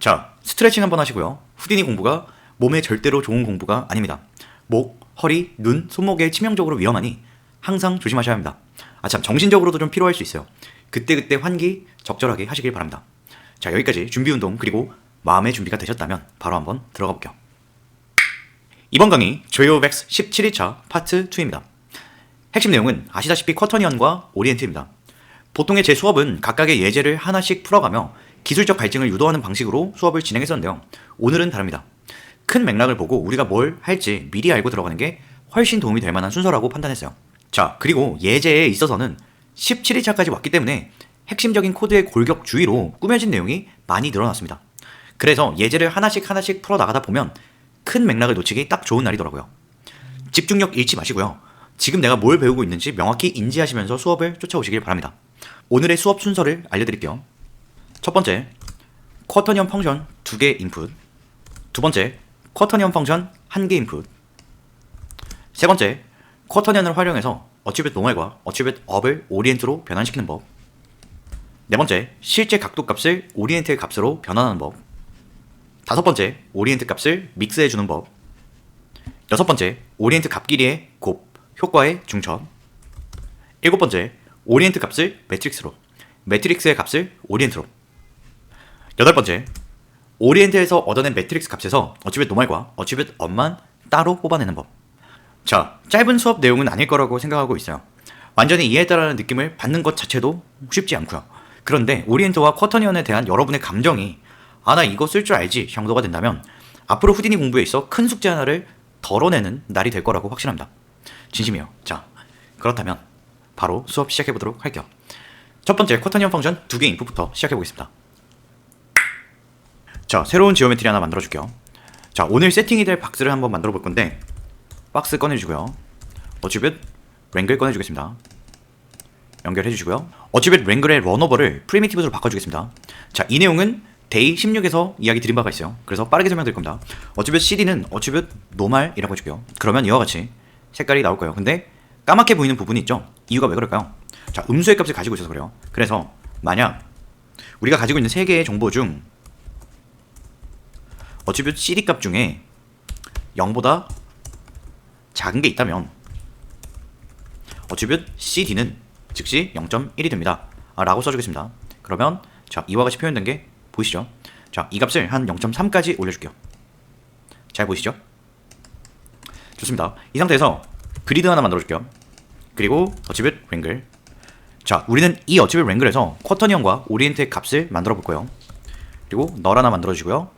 자, 스트레칭 한번 하시고요. 후디니 공부가 몸에 절대로 좋은 공부가 아닙니다. 목, 허리, 눈, 손목에 치명적으로 위험하니 항상 조심하셔야 합니다. 참, 정신적으로도 좀 필요할 수 있어요. 그때그때 환기 적절하게 하시길 바랍니다. 자, 여기까지 준비 운동 그리고 마음의 준비가 되셨다면 바로 한번 들어가 볼게요. 이번 강의 조이오백스 17일차 파트 2입니다. 핵심 내용은 아시다시피 쿼터니언과 오리엔트입니다. 보통의 제 수업은 각각의 예제를 하나씩 풀어가며 기술적 갈증을 유도하는 방식으로 수업을 진행했었는데요. 오늘은 다릅니다. 큰 맥락을 보고 우리가 뭘 할지 미리 알고 들어가는 게 훨씬 도움이 될 만한 순서라고 판단했어요. 자, 그리고 예제에 있어서는 17일차까지 왔기 때문에 핵심적인 코드의 골격 주의로 꾸며진 내용이 많이 늘어났습니다. 그래서 예제를 하나씩 풀어 나가다 보면 큰 맥락을 놓치기 딱 좋은 날이더라고요. 집중력 잃지 마시고요. 지금 내가 뭘 배우고 있는지 명확히 인지하시면서 수업을 쫓아오시길 바랍니다. 오늘의 수업 순서를 알려드릴게요. 첫 번째, 쿼터니언 펑션 2개 인풋. 두 번째, 쿼터니언 펑션 1개 인풋. 세 번째, 쿼터니언을 활용해서 어치뷰트 노멀과 어치뷰트 업을 오리엔트로 변환시키는 법. 네 번째, 실제 각도 값을 오리엔트의 값으로 변환하는 법. 다섯 번째, 오리엔트 값을 믹스해주는 법. 여섯 번째, 오리엔트 값 길이의 곱, 효과의 중첩. 일곱 번째, 오리엔트 값을 매트릭스로, 매트릭스의 값을 오리엔트로. 여덟 번째, 오리엔트에서 얻어낸 매트릭스 값에서 어치뷰트 노멀과 어치뷰트 업만 따로 뽑아내는 법. 자, 짧은 수업 내용은 아닐 거라고 생각하고 있어요. 완전히 이해했다라는 느낌을 받는 것 자체도 쉽지 않고요. 그런데 오리엔트와 쿼터니언에 대한 여러분의 감정이 나 이거 쓸 줄 알지 정도가 된다면 앞으로 후디니 공부에 있어 큰 숙제 하나를 덜어내는 날이 될 거라고 확신합니다. 진심이에요. 자, 그렇다면 바로 수업 시작해보도록 할게요. 첫 번째, 쿼터니언 펑션 2개 인풋부터 시작해보겠습니다. 자, 새로운 지오메트리 하나 만들어줄게요. 자, 오늘 세팅이 될 박스를 한번 만들어 볼 건데 박스 꺼내주고요. 어치뷰트 랭글 꺼내주겠습니다. 연결해주시고요. 어치뷰트 랭글의 런오버를 프리미티브로 바꿔주겠습니다. 자, 이 내용은 데이 16에서 이야기 드린 바가 있어요. 그래서 빠르게 설명드릴 겁니다. 어치뷰트 CD는 어치뷰트 노멀이라고 해줄게요. 그러면 이와 같이 색깔이 나올 거예요. 근데 까맣게 보이는 부분이 있죠? 이유가 왜 그럴까요? 자, 음수의 값을 가지고 있어서 그래요. 그래서 만약 우리가 가지고 있는 3개의 정보 중 어치뷰트 CD 값 중에 0보다 작은 게 있다면 어치뷰트 CD는 즉시 0.1이 됩니다. 라고 써주겠습니다. 그러면 자, 이와 같이 표현된 게 보이시죠? 자, 이 값을 한 0.3까지 올려줄게요. 잘 보이시죠? 좋습니다. 이 상태에서 그리드 하나 만들어줄게요. 그리고 어치뷰트 랭글. 자, 우리는 이 어치뷰트 랭글에서 쿼터니언과 오리엔트의 값을 만들어 볼 거예요. 그리고 널 하나 만들어주고요.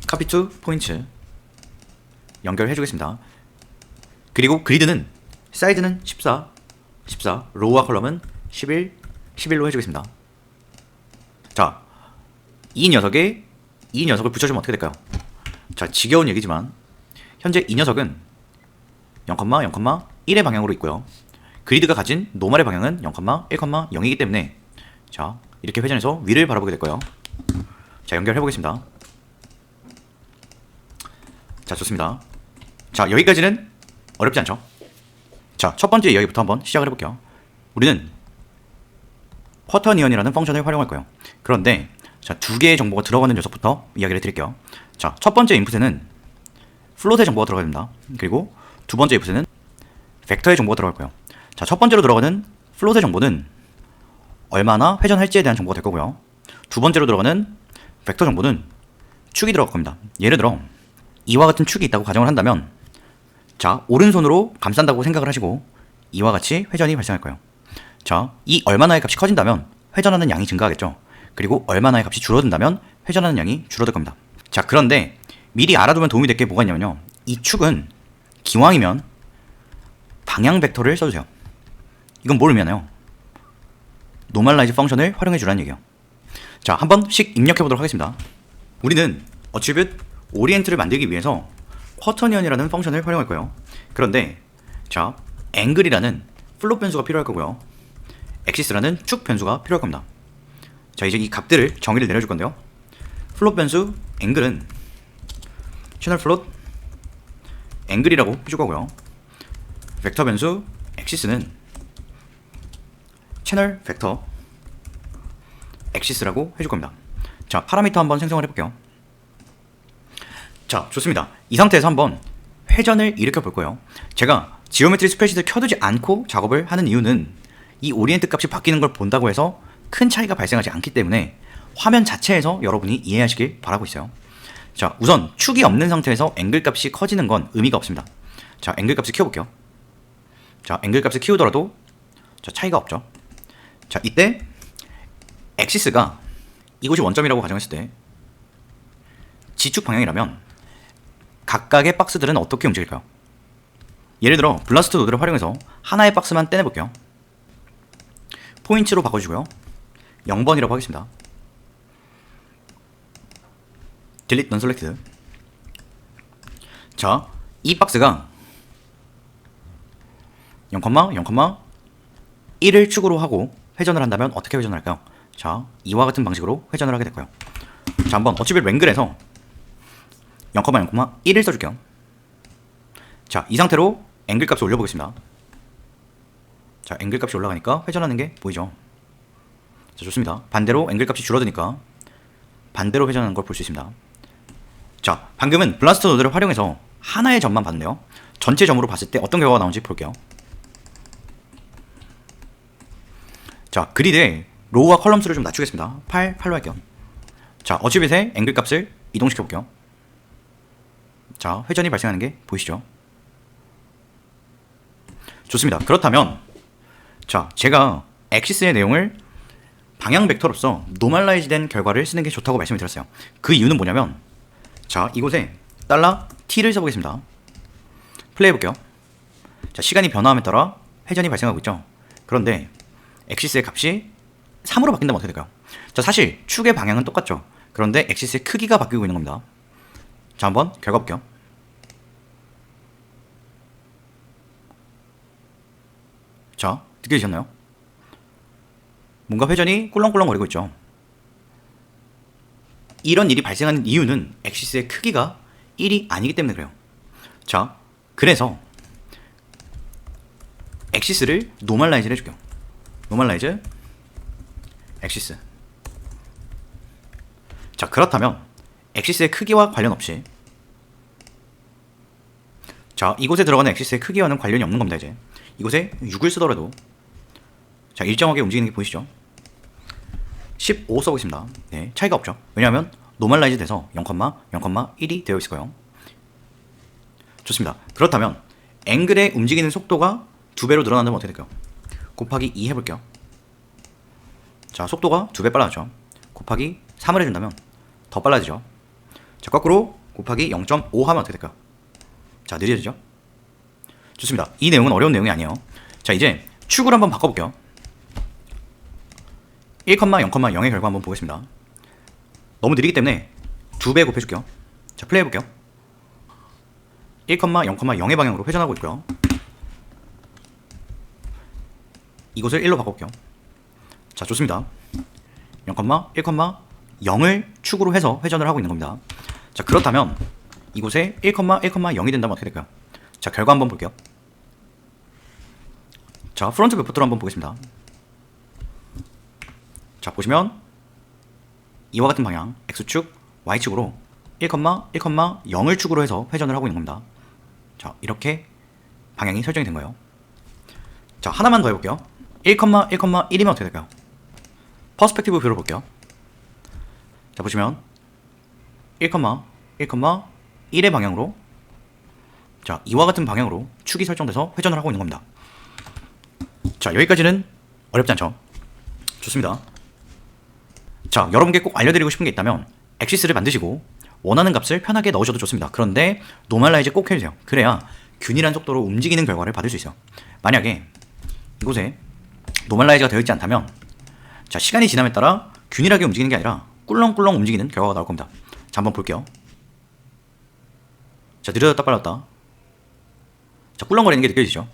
copy to 포인트 연결해주겠습니다. 그리고 그리드는 사이즈는 14, 로우와 컬럼은 11, 11로 해주겠습니다. 자, 이 녀석을 붙여주면 어떻게 될까요? 자, 지겨운 얘기지만 현재 이 녀석은 0,1의 방향으로 있고요. 그리드가 가진 노멀의 방향은 0,1,0이기 때문에 자, 이렇게 회전해서 위를 바라보게 될 거예요. 자, 연결해 보겠습니다. 자, 좋습니다. 자, 여기까지는 어렵지 않죠? 자, 첫 번째 이야기부터 한번 시작을 해볼게요. 우리는 쿼터니언이라는 펑션을 활용할 거예요. 그런데 자, 2개의 정보가 들어가는 녀석부터 이야기를 드릴게요. 자, 첫 번째 인풋에는 플롯의 정보가 들어가야 됩니다. 그리고 두 번째 인풋에는 벡터의 정보가 들어갈 거예요. 자, 첫 번째로 들어가는 플롯의 정보는 얼마나 회전할지에 대한 정보가 될 거고요. 두 번째로 들어가는 벡터 정보는 축이 들어갈 겁니다. 예를 들어 이와 같은 축이 있다고 가정을 한다면 자, 오른손으로 감싼다고 생각을 하시고 이와 같이 회전이 발생할 거예요. 자, 이 얼마나의 값이 커진다면 회전하는 양이 증가하겠죠. 그리고 얼마나의 값이 줄어든다면 회전하는 양이 줄어들 겁니다. 자, 그런데 미리 알아두면 도움이 될 게 뭐가 있냐면요. 이 축은 기왕이면 방향 벡터를 써주세요. 이건 뭘 의미하나요? 노멀라이즈 펑션을 활용해 주라는 얘기예요. 자, 한 번씩 입력해 보도록 하겠습니다. 우리는 어치뷰트 오리엔트를 만들기 위해서 쿼터니언이라는 펑션을 활용할 거예요. 그런데 자, 앵글이라는 플롯 변수가 필요할 거고요. 엑시스라는 축 변수가 필요할 겁니다. 자, 이제 이 값들을 정의를 내려줄 건데요. 플롯 변수 앵글은 채널 플롯 앵글이라고 해줄 거고요. 벡터 변수 엑시스는 채널 벡터 엑시스라고 해줄 겁니다. 자, 파라미터 한번 생성을 해볼게요. 자, 좋습니다. 이 상태에서 한번 회전을 일으켜 볼 거예요. 제가 지오메트리 스프레드를 켜두지 않고 작업을 하는 이유는 이 오리엔트 값이 바뀌는 걸 본다고 해서 큰 차이가 발생하지 않기 때문에 화면 자체에서 여러분이 이해하시길 바라고 있어요. 자, 우선 축이 없는 상태에서 앵글 값이 커지는 건 의미가 없습니다. 자, 앵글 값을 키워볼게요. 자, 앵글 값을 키우더라도 자, 차이가 없죠. 자, 이때 엑시스가 이곳이 원점이라고 가정했을 때 지축 방향이라면 각각의 박스들은 어떻게 움직일까요? 예를 들어 블라스트 노드를 활용해서 하나의 박스만 떼내볼게요. 포인트로 바꿔주고요. 0번이라고 하겠습니다. delete non-selected. 자, 이 박스가 0,1을 축으로 하고 회전을 한다면 어떻게 회전을 할까요? 자, 이와 같은 방식으로 회전을 하게 됐고요. 자, 한번 어치빌 랭글에서 0,1을 써줄게요. 자, 이 상태로 앵글 값을 올려보겠습니다. 자, 앵글 값이 올라가니까 회전하는 게 보이죠? 자, 좋습니다. 반대로 앵글 값이 줄어드니까 반대로 회전하는 걸 볼 수 있습니다. 자, 방금은 블라스터 노드를 활용해서 하나의 점만 봤는데요. 전체 점으로 봤을 때 어떤 결과가 나오는지 볼게요. 자, 그리드에 로우와 컬럼 수를 좀 낮추겠습니다. 8로 할게요. 자, 어치빗의 앵글 값을 이동시켜 볼게요. 자, 회전이 발생하는 게 보이시죠? 좋습니다. 그렇다면 자, 제가 엑시스의 내용을 방향 벡터로서 노멀라이즈 된 결과를 쓰는 게 좋다고 말씀을 드렸어요. 그 이유는 뭐냐면 자, 이곳에 $t를 써보겠습니다. 플레이 해볼게요. 자, 시간이 변화함에 따라 회전이 발생하고 있죠. 그런데 엑시스의 값이 3으로 바뀐다면 어떻게 될까요? 자, 사실 축의 방향은 똑같죠. 그런데 엑시스의 크기가 바뀌고 있는 겁니다. 자, 한번 결과 볼게요. 자, 느껴지셨나요? 뭔가 회전이 꿀렁꿀렁거리고 있죠. 이런 일이 발생하는 이유는 엑시스의 크기가 1이 아니기 때문에 그래요. 자, 그래서 엑시스를 노멀라이즈를 해줄게요. 노멀라이즈 엑시스. 자, 그렇다면 엑시스의 크기와 관련 없이 자, 이곳에 들어가는 엑시스의 크기와는 관련이 없는 겁니다. 이제 이곳에 6을 쓰더라도 자, 일정하게 움직이는 게 보이시죠? 15 써보겠습니다. 네, 차이가 없죠. 왜냐하면 노멀라이즈 돼서 0,1이 되어 있을 거예요. 좋습니다. 그렇다면 앵글의 움직이는 속도가 2배로 늘어난다면 어떻게 될까요? 곱하기 2 해볼게요. 자, 속도가 2배 빨라졌죠. 곱하기 3을 해준다면 더 빨라지죠. 자, 거꾸로 곱하기 0.5 하면 어떻게 될까요? 자, 느려지죠. 좋습니다. 이 내용은 어려운 내용이 아니에요. 자, 이제 축을 한번 바꿔볼게요. 1,0,0의 결과 한번 보겠습니다. 너무 느리기 때문에 2배 곱해줄게요. 자, 플레이 해볼게요. 1,0,0의 방향으로 회전하고 있고요. 이곳을 1로 바꿔볼게요. 자, 좋습니다. 0,1,0을 축으로 해서 회전을 하고 있는 겁니다. 자, 그렇다면 이곳에 1,0이 된다면 어떻게 될까요? 자, 결과 한번 볼게요. 자, 프론트 베포트로 한번 보겠습니다. 자, 보시면 이와 같은 방향 X축, Y축으로 1,0을 축으로 해서 회전을 하고 있는 겁니다. 자, 이렇게 방향이 설정이 된 거예요. 자, 하나만 더 해볼게요. 1,1,1이면 어떻게 될까요? 퍼스펙티브 뷰로 볼게요. 자, 보시면 1,1,1의 방향으로 자, 이와 같은 방향으로 축이 설정돼서 회전을 하고 있는 겁니다. 자, 여기까지는 어렵지 않죠? 좋습니다. 자, 여러분께 꼭 알려드리고 싶은 게 있다면 엑시스를 만드시고 원하는 값을 편하게 넣으셔도 좋습니다. 그런데 노멀라이즈 꼭 해주세요. 그래야 균일한 속도로 움직이는 결과를 받을 수 있어요. 만약에 이곳에 노멀라이즈가 되어 있지 않다면 자, 시간이 지남에 따라 균일하게 움직이는 게 아니라 꿀렁꿀렁 움직이는 결과가 나올 겁니다. 자, 한번 볼게요. 자, 느려졌다 빨랐다. 자, 꿀렁거리는 게 느껴지죠?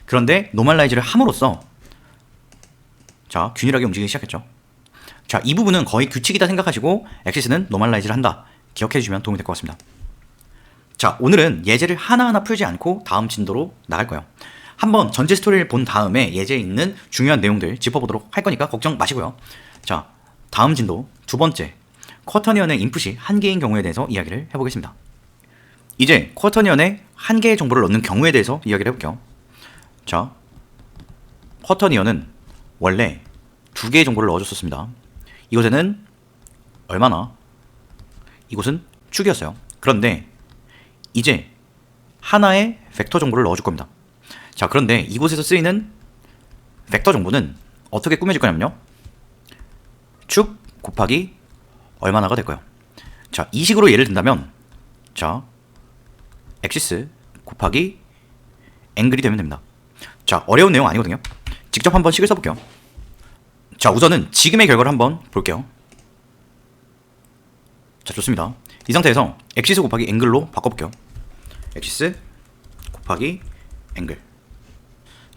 그런데 노멀라이즈를 함으로써 자, 균일하게 움직이기 시작했죠. 자, 이 부분은 거의 규칙이다 생각하시고 엑시스는 노멀라이즈를 한다 기억해 주시면 도움이 될 것 같습니다. 자, 오늘은 예제를 하나하나 풀지 않고 다음 진도로 나갈 거예요. 한번 전체 스토리를 본 다음에 예제에 있는 중요한 내용들 짚어보도록 할 거니까 걱정 마시고요. 자, 다음 진도 두 번째, 쿼터니언의 인풋이 한 개인 경우에 대해서 이야기를 해보겠습니다. 이제 쿼터니언에 한 개의 정보를 넣는 경우에 대해서 이야기를 해볼게요. 자, 쿼터니언은 원래 두 개의 정보를 넣어줬었습니다. 이곳에는 얼마나, 이곳은 축이었어요. 그런데 이제 하나의 벡터 정보를 넣어줄 겁니다. 자, 그런데 이곳에서 쓰이는 벡터 정보는 어떻게 꾸며질 거냐면요, 축 곱하기 얼마나가 될 거예요. 자, 이 식으로 예를 든다면, 자, 엑시스 곱하기 앵글이 되면 됩니다. 자, 어려운 내용 아니거든요. 직접 한번 식을 써볼게요. 자, 우선은 지금의 결과를 한번 볼게요. 자, 좋습니다. 이 상태에서 엑시스 곱하기 앵글로 바꿔볼게요. 엑시스 곱하기 앵글.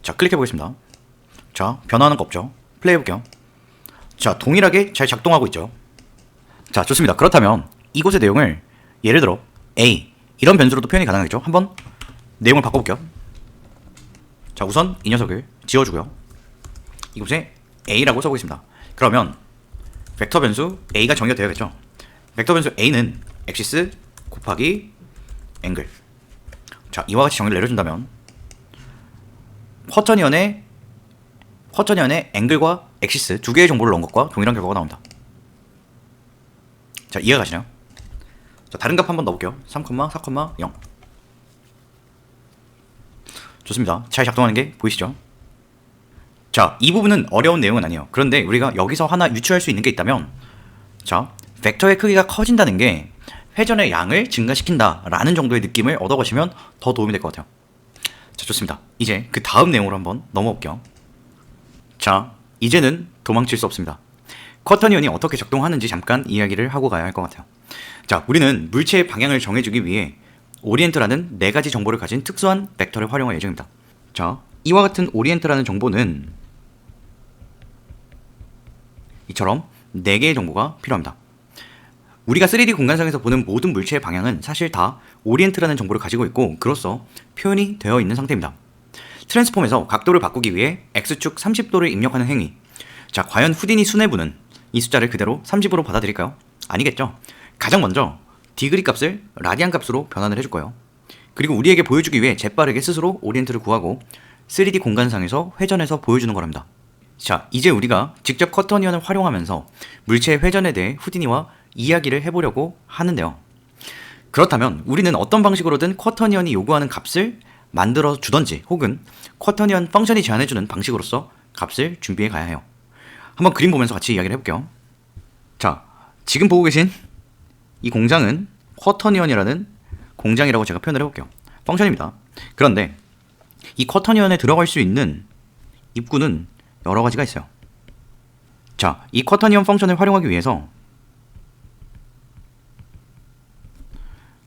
자, 클릭해보겠습니다. 자, 변화하는 거 없죠? 플레이해볼게요. 자, 동일하게 잘 작동하고 있죠? 자, 좋습니다. 그렇다면 이곳의 내용을 예를 들어 A 이런 변수로도 표현이 가능하겠죠? 한번 내용을 바꿔볼게요. 자, 우선 이 녀석을 지워주고요. 이곳에 A라고 써보겠습니다. 그러면 벡터 변수 A가 정의가 되어야겠죠? 벡터 변수 A는 엑시스 곱하기 앵글. 자, 이와 같이 정의를 내려준다면 쿼터니언의 앵글과 엑시스 두 개의 정보를 넣은 것과 동일한 결과가 나옵니다. 자, 이해가 가시나요? 자, 다른 값 한번 넣어볼게요. 3, 4, 0. 좋습니다. 잘 작동하는 게 보이시죠? 자, 이 부분은 어려운 내용은 아니에요. 그런데 우리가 여기서 하나 유추할 수 있는 게 있다면, 자, 벡터의 크기가 커진다는 게 회전의 양을 증가시킨다 라는 정도의 느낌을 얻어가시면 더 도움이 될 것 같아요. 자, 좋습니다. 이제 그 다음 내용으로 한번 넘어볼게요. 자, 이제는 도망칠 수 없습니다. 쿼터니언이 어떻게 작동하는지 잠깐 이야기를 하고 가야 할 것 같아요. 자, 우리는 물체의 방향을 정해주기 위해 오리엔트라는 4가지 정보를 가진 특수한 벡터를 활용할 예정입니다. 자, 이와 같은 오리엔트라는 정보는 이처럼 4개의 정보가 필요합니다. 우리가 3D 공간상에서 보는 모든 물체의 방향은 사실 다 오리엔트라는 정보를 가지고 있고, 그로써 표현이 되어 있는 상태입니다. 트랜스폼에서 각도를 바꾸기 위해 X축 30도를 입력하는 행위. 자, 과연 후디니 수뇌부는 이 숫자를 그대로 30으로 받아들일까요? 아니겠죠. 가장 먼저 디그리 값을 라디안 값으로 변환을 해줄 거예요. 그리고 우리에게 보여주기 위해 재빠르게 스스로 오리엔트를 구하고 3D 공간상에서 회전해서 보여주는 거랍니다. 자, 이제 우리가 직접 쿼터니언을 활용하면서 물체의 회전에 대해 후디니와 이야기를 해보려고 하는데요. 그렇다면 우리는 어떤 방식으로든 쿼터니언이 요구하는 값을 만들어 주던지, 혹은 쿼터니언 펑션이 제안해주는 방식으로서 값을 준비해 가야 해요. 한번 그림 보면서 같이 이야기를 해볼게요. 자, 지금 보고 계신 이 공장은 쿼터니언이라는 공장이라고 제가 표현을 해볼게요. 펑션입니다. 그런데 이 쿼터니언에 들어갈 수 있는 입구는 여러 가지가 있어요. 자, 이 쿼터니언 펑션을 활용하기 위해서,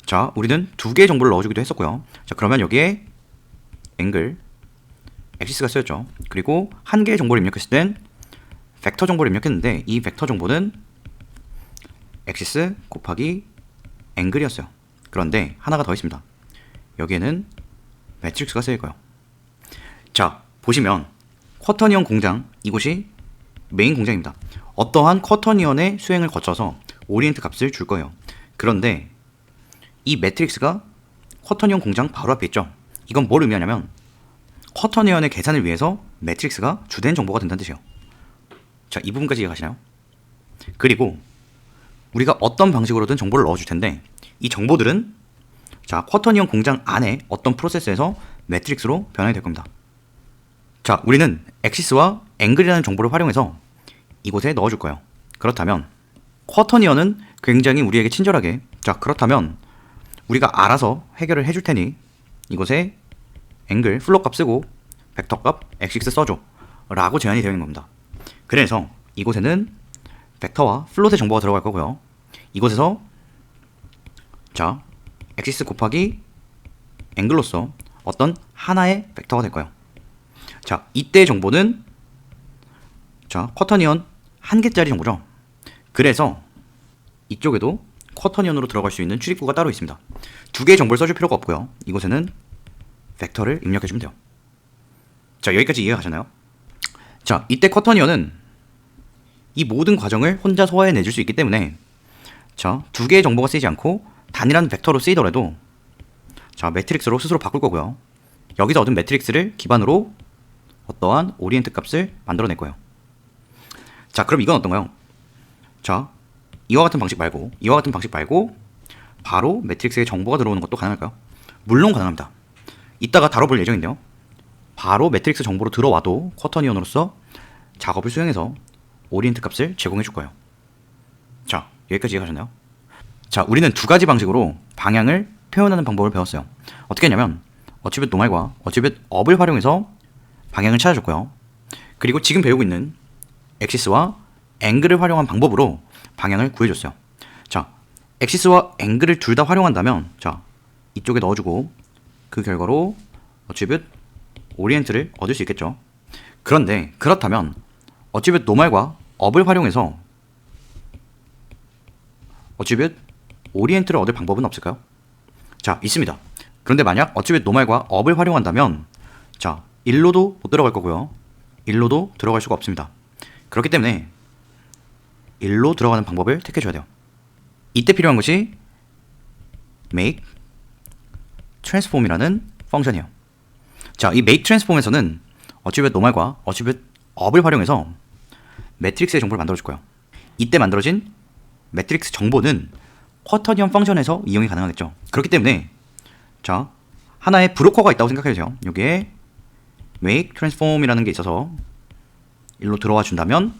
자, 우리는 2개의 정보를 넣어주기도 했었고요. 자, 그러면 여기에 앵글, 엑시스가 쓰였죠. 그리고 1개의 정보를 입력했을 땐 벡터 정보를 입력했는데, 이 벡터 정보는 엑시스 곱하기 앵글이었어요. 그런데 하나가 더 있습니다. 여기에는 매트릭스가 쓰일 거예요. 자, 보시면 쿼터니언 공장, 이곳이 메인 공장입니다. 어떠한 쿼터니언의 수행을 거쳐서 오리엔트 값을 줄 거예요. 그런데 이 매트릭스가 쿼터니언 공장 바로 앞에 있죠. 이건 뭘 의미하냐면 쿼터니언의 계산을 위해서 매트릭스가 주된 정보가 된다는 뜻이에요. 자, 이 부분까지 이해가시나요? 그리고 우리가 어떤 방식으로든 정보를 넣어줄 텐데, 이 정보들은 자, 쿼터니언 공장 안에 어떤 프로세스에서 매트릭스로 변환이 될 겁니다. 자, 우리는 엑시스와 앵글이라는 정보를 활용해서 이곳에 넣어줄 거예요. 그렇다면 쿼터니언은 굉장히 우리에게 친절하게, 자, 그렇다면 우리가 알아서 해결을 해줄 테니 이곳에 앵글 플롯 값 쓰고 벡터 값 엑시스 써줘 라고 제안이 되어 있는 겁니다. 그래서 이곳에는 벡터와 플롯의 정보가 들어갈 거고요. 이곳에서 자, 엑시스 곱하기 앵글로서 어떤 하나의 벡터가 될 거예요. 자, 이때의 정보는 자, 쿼터니언 1개짜리 정보죠. 그래서 이쪽에도 쿼터니언으로 들어갈 수 있는 출입구가 따로 있습니다. 2개의 정보를 써줄 필요가 없고요. 이곳에는 벡터를 입력해주면 돼요. 자, 여기까지 이해가 가셨나요? 자, 이때 쿼터니언은 이 모든 과정을 혼자 소화해내줄 수 있기 때문에 자, 두 개의 정보가 쓰이지 않고 단일한 벡터로 쓰이더라도 자, 매트릭스로 스스로 바꿀 거고요. 여기서 얻은 매트릭스를 기반으로 어떠한 오리엔트 값을 만들어낼 거예요. 자, 그럼 이건 어떤가요? 자, 이와 같은 방식 말고 바로 매트릭스에 정보가 들어오는 것도 가능할까요? 물론 가능합니다. 이따가 다뤄볼 예정인데요. 바로 매트릭스 정보로 들어와도 쿼터니언으로서 작업을 수행해서 오리엔트 값을 제공해 줄 거예요. 자, 여기까지 이해가셨나요? 자, 우리는 두 가지 방식으로 방향을 표현하는 방법을 배웠어요. 어떻게 했냐면 어치빗 노말과 어치빗 업을 활용해서 방향을 찾아줬고요. 그리고 지금 배우고 있는 엑시스와 앵글을 활용한 방법으로 방향을 구해줬어요. 자, 엑시스와 앵글을 둘 다 활용한다면 자, 이쪽에 넣어주고 그 결과로 어치빗 오리엔트를 얻을 수 있겠죠. 그런데 그렇다면 어치빗 노말과 업을 활용해서 어치빗 오리엔트를 얻을 방법은 없을까요? 자, 있습니다. 그런데 만약 어치빗 노말과 업을 활용한다면 자, 일로도 못 들어갈 거고요. 일로도 들어갈 수가 없습니다. 그렇기 때문에 일로 들어가는 방법을 택해줘야 돼요. 이때 필요한 것이 make transform이라는 펑션이에요. 자, 이 make transform에서는 어치빗 노말과 어치빗 업을 활용해서 매트릭스의 정보를 만들어줄 거예요. 이때 만들어진 매트릭스 정보는 쿼터니언 펑션에서 이용이 가능하겠죠. 그렇기 때문에 자, 하나의 브로커가 있다고 생각해주세요. 여기에 make transform이라는 게 있어서 일로 들어와 준다면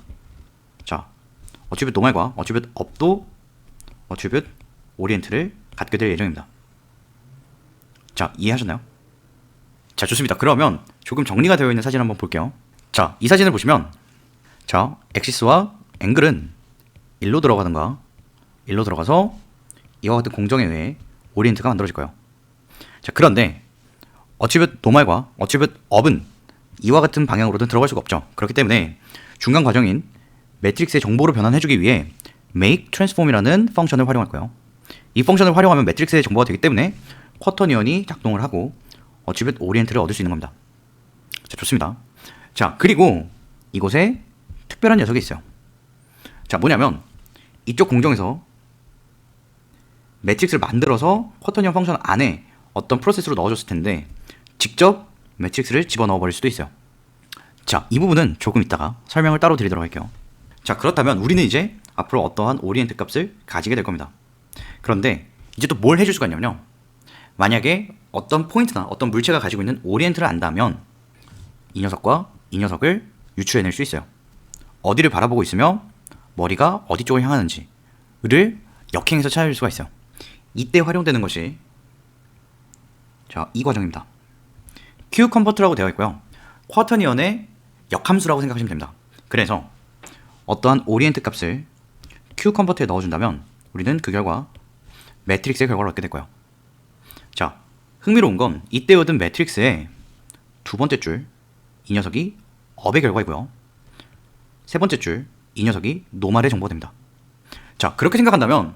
자, 어치빗 노말과 어치빗 업도 어치빗 오리엔트를 갖게 될 예정입니다. 자, 이해하셨나요? 자, 좋습니다. 그러면 조금 정리가 되어 있는 사진 한번 볼게요. 자, 이 사진을 보시면 자, 엑시스와 앵글은 일로 들어가든가 일로 들어가서 이와 같은 공정에 의해 오리엔트가 만들어질 거예요. 자, 그런데 어치빗 노말과 어치빗 업은 이와 같은 방향으로는 들어갈 수가 없죠. 그렇기 때문에 중간 과정인 매트릭스의 정보로 변환해주기 위해 make transform이라는 펑션을 활용할 거예요. 이 펑션을 활용하면 매트릭스의 정보가 되기 때문에 쿼터니언이 작동을 하고 어치빗 오리엔트를 얻을 수 있는 겁니다. 자, 좋습니다. 자, 그리고 이곳에 특별한 녀석이 있어요. 자, 뭐냐면 이쪽 공정에서 매트릭스를 만들어서 쿼터니언 펑션 안에 어떤 프로세스로 넣어줬을 텐데 직접 매트릭스를 집어넣어 버릴 수도 있어요. 자, 이 부분은 조금 이따가 설명을 따로 드리도록 할게요. 자, 그렇다면 우리는 이제 앞으로 어떠한 오리엔트 값을 가지게 될 겁니다. 그런데 이제 또 뭘 해줄 수가 있냐면요. 만약에 어떤 포인트나 어떤 물체가 가지고 있는 오리엔트를 안다면 이 녀석과 이 녀석을 유추해낼 수 있어요. 어디를 바라보고 있으며 머리가 어디 쪽을 향하는지를 역행해서 찾아줄 수가 있어요. 이때 활용되는 것이 자, 이 과정입니다. Q 컨버터라고 되어 있고요. 쿼터니언의 역함수라고 생각하시면 됩니다. 그래서 어떠한 오리엔트 값을 Q 컨버터에 넣어준다면 우리는 그 결과 매트릭스의 결과를 얻게 될 거예요. 자, 흥미로운 건 이때 얻은 매트릭스의 두 번째 줄, 이 녀석이 업의 결과이고요. 세 번째 줄, 이 녀석이 노말의 정보가 됩니다. 자, 그렇게 생각한다면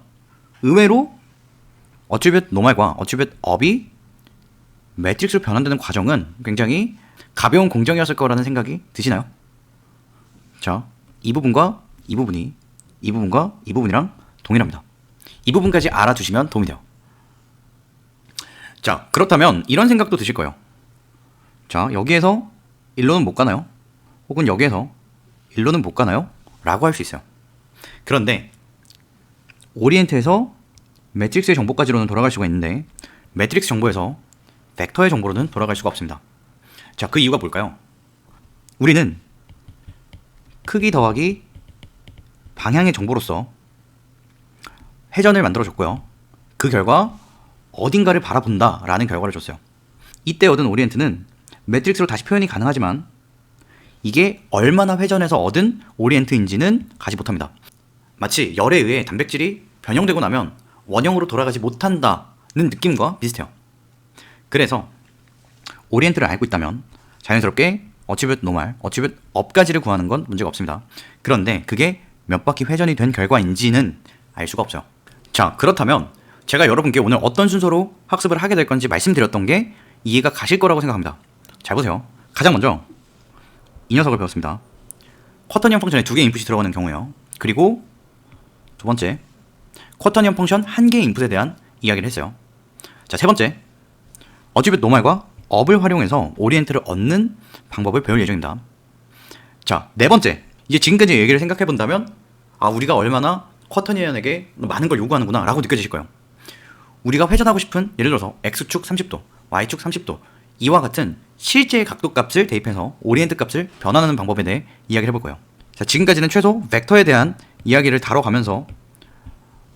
의외로 어치빗 노말과 어치빗 업이 매트릭스로 변환되는 과정은 굉장히 가벼운 공정이었을 거라는 생각이 드시나요? 자, 이 부분과 이 부분이 이 부분과 이 부분이랑 동일합니다. 이 부분까지 알아두시면 도움이 돼요. 자, 그렇다면 이런 생각도 드실 거예요. 자, 여기에서 일로는 못 가나요? 혹은 여기에서 일로는 못 가나요? 라고 할 수 있어요. 그런데 오리엔트에서 매트릭스의 정보까지로는 돌아갈 수가 있는데 매트릭스 정보에서 벡터의 정보로는 돌아갈 수가 없습니다. 자, 그 이유가 뭘까요? 우리는 크기 더하기 방향의 정보로서 회전을 만들어줬고요. 그 결과 어딘가를 바라본다 라는 결과를 줬어요. 이때 얻은 오리엔트는 매트릭스로 다시 표현이 가능하지만 이게 얼마나 회전해서 얻은 오리엔트인지는 가지 못합니다. 마치 열에 의해 단백질이 변형되고 나면 원형으로 돌아가지 못한다는 느낌과 비슷해요. 그래서 오리엔트를 알고 있다면 자연스럽게 어치빗 노말, 어치빗 업까지를 구하는 건 문제가 없습니다. 그런데 그게 몇 바퀴 회전이 된 결과인지는 알 수가 없어요. 자, 그렇다면 제가 여러분께 오늘 어떤 순서로 학습을 하게 될 건지 말씀드렸던 게 이해가 가실 거라고 생각합니다. 잘 보세요. 가장 먼저 이 녀석을 배웠습니다. 쿼터니언 펑션에 2개의 인풋이 들어가는 경우예요. 그리고 두 번째, 쿼터니언 펑션 1개의 인풋에 대한 이야기를 했어요. 자, 세 번째, 어치뷰트 노멀과 업을 활용해서 오리엔트를 얻는 방법을 배울 예정입니다. 자, 네 번째, 이제 지금까지 얘기를 생각해 본다면 우리가 얼마나 쿼터니언에게 많은 걸 요구하는구나 라고 느껴지실 거예요. 우리가 회전하고 싶은, 예를 들어서 X축 30도, Y축 30도 이와 같은 실제의 각도 값을 대입해서 오리엔트 값을 변환하는 방법에 대해 이야기를 해볼 거예요. 자, 지금까지는 최소 벡터에 대한 이야기를 다뤄가면서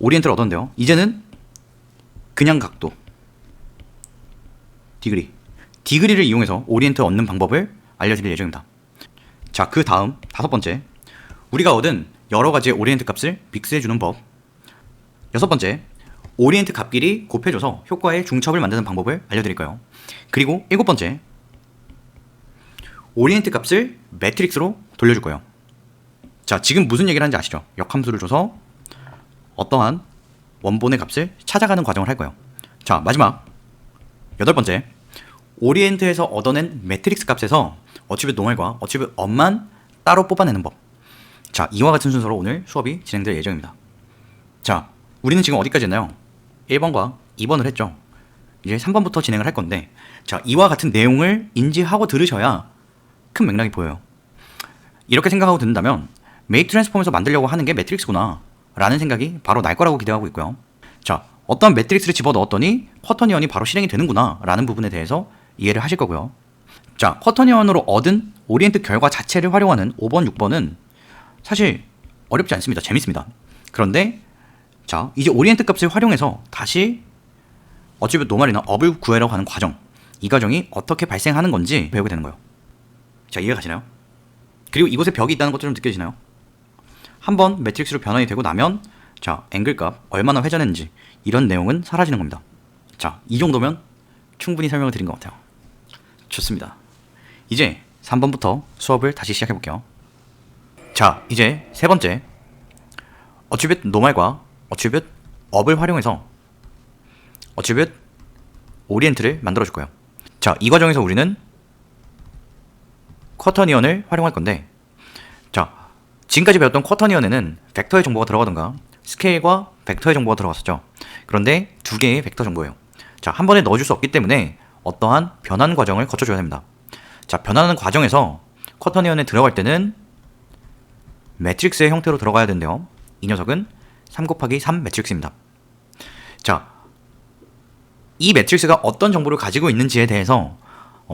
오리엔트를 얻었는데요. 이제는 그냥 각도, 디그리를 이용해서 오리엔트를 얻는 방법을 알려드릴 예정입니다. 자, 그 다음 다섯 번째, 우리가 얻은 여러 가지의 오리엔트 값을 믹스해주는 법. 여섯 번째, 오리엔트 값끼리 곱해줘서 효과의 중첩을 만드는 방법을 알려드릴 거예요. 그리고 일곱 번째, 오리엔트 값을 매트릭스로 돌려줄 거예요. 자, 지금 무슨 얘기를 하는지 아시죠? 역함수를 줘서 어떠한 원본의 값을 찾아가는 과정을 할 거예요. 자, 마지막 여덟 번째, 오리엔트에서 얻어낸 매트릭스 값에서 어치뷰트 노멀과 어치뷰트 업만 따로 뽑아내는 법. 자, 이와 같은 순서로 오늘 수업이 진행될 예정입니다. 자, 우리는 지금 어디까지 했나요? 1번과 2번을 했죠. 이제 3번부터 진행을 할 건데, 자, 이와 같은 내용을 인지하고 들으셔야 큰 맥락이 보여요. 이렇게 생각하고 듣는다면 메이크 트랜스폼에서 만들려고 하는 게 매트릭스구나 라는 생각이 바로 날 거라고 기대하고 있고요. 자, 어떤 매트릭스를 집어넣었더니 쿼터니언이 바로 실행이 되는구나 라는 부분에 대해서 이해를 하실 거고요. 자, 쿼터니언으로 얻은 오리엔트 결과 자체를 활용하는 5번, 6번은 사실 어렵지 않습니다. 재밌습니다. 그런데 자, 이제 오리엔트 값을 활용해서 다시 어치뷰트 노멀이나 업을 구하려고 하는 과정, 이 과정이 어떻게 발생하는 건지 배우게 되는 거예요. 자, 이해가 가시나요? 그리고 이곳에 벽이 있다는 것도 좀 느껴지나요? 한번 매트릭스로 변환이 되고 나면 자, 앵글 값 얼마나 회전했는지 이런 내용은 사라지는 겁니다. 자, 이 정도면 충분히 설명을 드린 것 같아요. 좋습니다. 이제 3번부터 수업을 다시 시작해 볼게요. 자, 이제 세 번째, 어치뷰트 노멀과 어치뷰트 업을 활용해서 어치뷰트 오리엔트를 만들어 줄 거예요. 자, 이 과정에서 우리는 쿼터니언을 활용할 건데, 자, 지금까지 배웠던 쿼터니언에는 벡터의 정보가 들어가던가 스케일과 벡터의 정보가 들어갔었죠. 그런데 두 개의 벡터 정보예요. 자, 한 번에 넣어줄 수 없기 때문에 어떠한 변환 과정을 거쳐줘야 됩니다. 자, 변환하는 과정에서 쿼터니언에 들어갈 때는 매트릭스의 형태로 들어가야 되는데요. 이 녀석은 3 곱하기 3 매트릭스입니다. 자, 이 매트릭스가 어떤 정보를 가지고 있는지에 대해서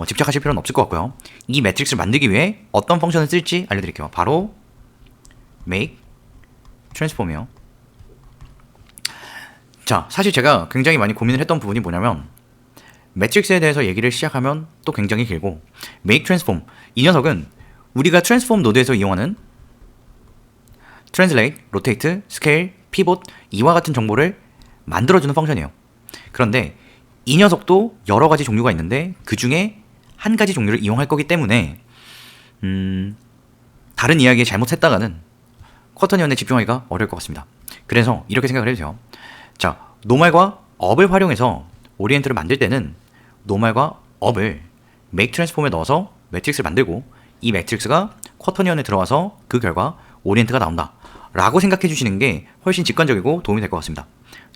집착하실 필요는 없을 것 같고요. 이 매트릭스를 만들기 위해 어떤 펑션을 쓸지 알려드릴게요. 바로 make transform이에요. 자, 사실 제가 굉장히 많이 고민을 했던 부분이 뭐냐면, 매트릭스에 대해서 얘기를 시작하면 또 굉장히 길고, make transform, 이 녀석은 우리가 트랜스폼 노드에서 이용하는 translate, rotate, scale, pivot 이와 같은 정보를 만들어주는 펑션이에요. 그런데 이 녀석도 여러 가지 종류가 있는데 그 중에 한 가지 종류를 이용할 거기 때문에 다른 이야기에 잘못했다가는 쿼터니언에 집중하기가 어려울 것 같습니다. 그래서 이렇게 생각을 해주세요. 자, 노멀과 업을 활용해서 오리엔트를 만들 때는 노멀과 업을 make transform에 넣어서 매트릭스를 만들고, 이 매트릭스가 쿼터니언에 들어와서 그 결과 오리엔트가 나온다 라고 생각해 주시는 게 훨씬 직관적이고 도움이 될 것 같습니다.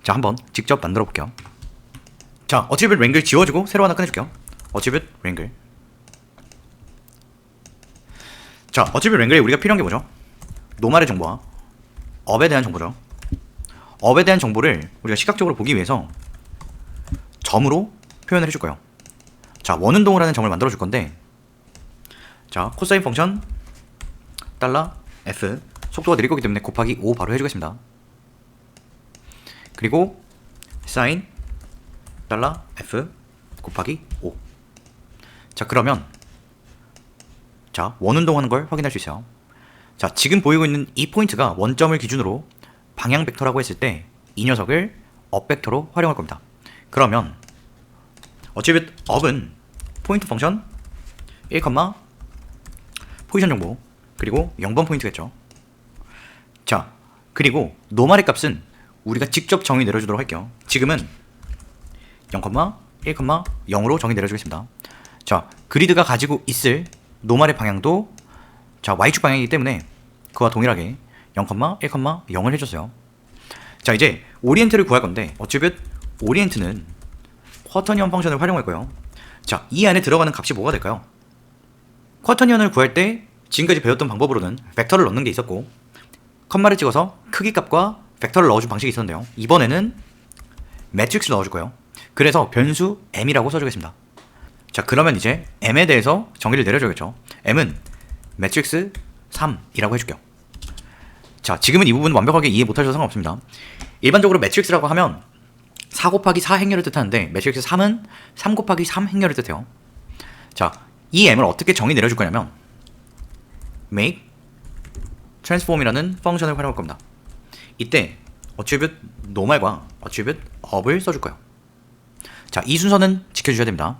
자, 한번 직접 만들어 볼게요. 자, 어치뷰트 랭글 지워주고 새로 하나 꺼내줄게요. 어치뷰트 랭글. 자, 어치뷰트 랭글에 우리가 필요한 게 뭐죠? 노멀의 정보와 업에 대한 정보죠. 업에 대한 정보를 우리가 시각적으로 보기 위해서 점으로 표현을 해줄 거예요. 자, 원운동을 하는 점을 만들어 줄 건데, 자, 코사인 펑션 달러 f, 속도가 느릴 거기 때문에 곱하기 5 바로 해주겠습니다. 그리고 사인 달러 f 곱하기 5. 자, 그러면 자, 원운동하는 걸 확인할 수 있어요. 자, 지금 보이고 있는 이 포인트가 원점을 기준으로 방향 벡터라고 했을 때 이 녀석을 업 벡터로 활용할 겁니다. 그러면 어찌됐든 업은 포인트 펑션 1, 포지션 정보, 그리고 0번 포인트겠죠. 자, 그리고 노멀의 값은 우리가 직접 정의 내려주도록 할게요. 지금은 0, 1, 0으로 정의 내려주겠습니다. 자, 그리드가 가지고 있을 노멀의 방향도 자, Y축 방향이기 때문에 그와 동일하게 0, 1, 0을 해줬어요. 자, 이제 오리엔트를 구할 건데 어트리뷰트 오리엔트는 쿼터니언 펑션을 활용할 거예요. 자, 이 안에 들어가는 값이 뭐가 될까요? 쿼터니언을 구할 때 지금까지 배웠던 방법으로는 벡터를 넣는 게 있었고, 컴마를 찍어서 크기 값과 벡터를 넣어준 방식이 있었는데요. 이번에는 매트릭스를 넣어줄 거예요. 그래서 변수 m이라고 써주겠습니다. 자, 그러면 이제 m에 대해서 정의를 내려줘야겠죠. m은 매트릭스 3이라고 해줄게요. 자, 지금은 이 부분 완벽하게 이해 못하셔도 상관없습니다. 일반적으로 매트릭스라고 하면 4 곱하기 4 행렬을 뜻하는데 매트릭스 3은 3 곱하기 3 행렬을 뜻해요. 자, 이 m을 어떻게 정의 내려줄 거냐면 make transform이라는 펑션을 활용할 겁니다. 이때 attribute normal과 attribute up을 써줄 거예요. 자, 이 순서는 지켜주셔야 됩니다.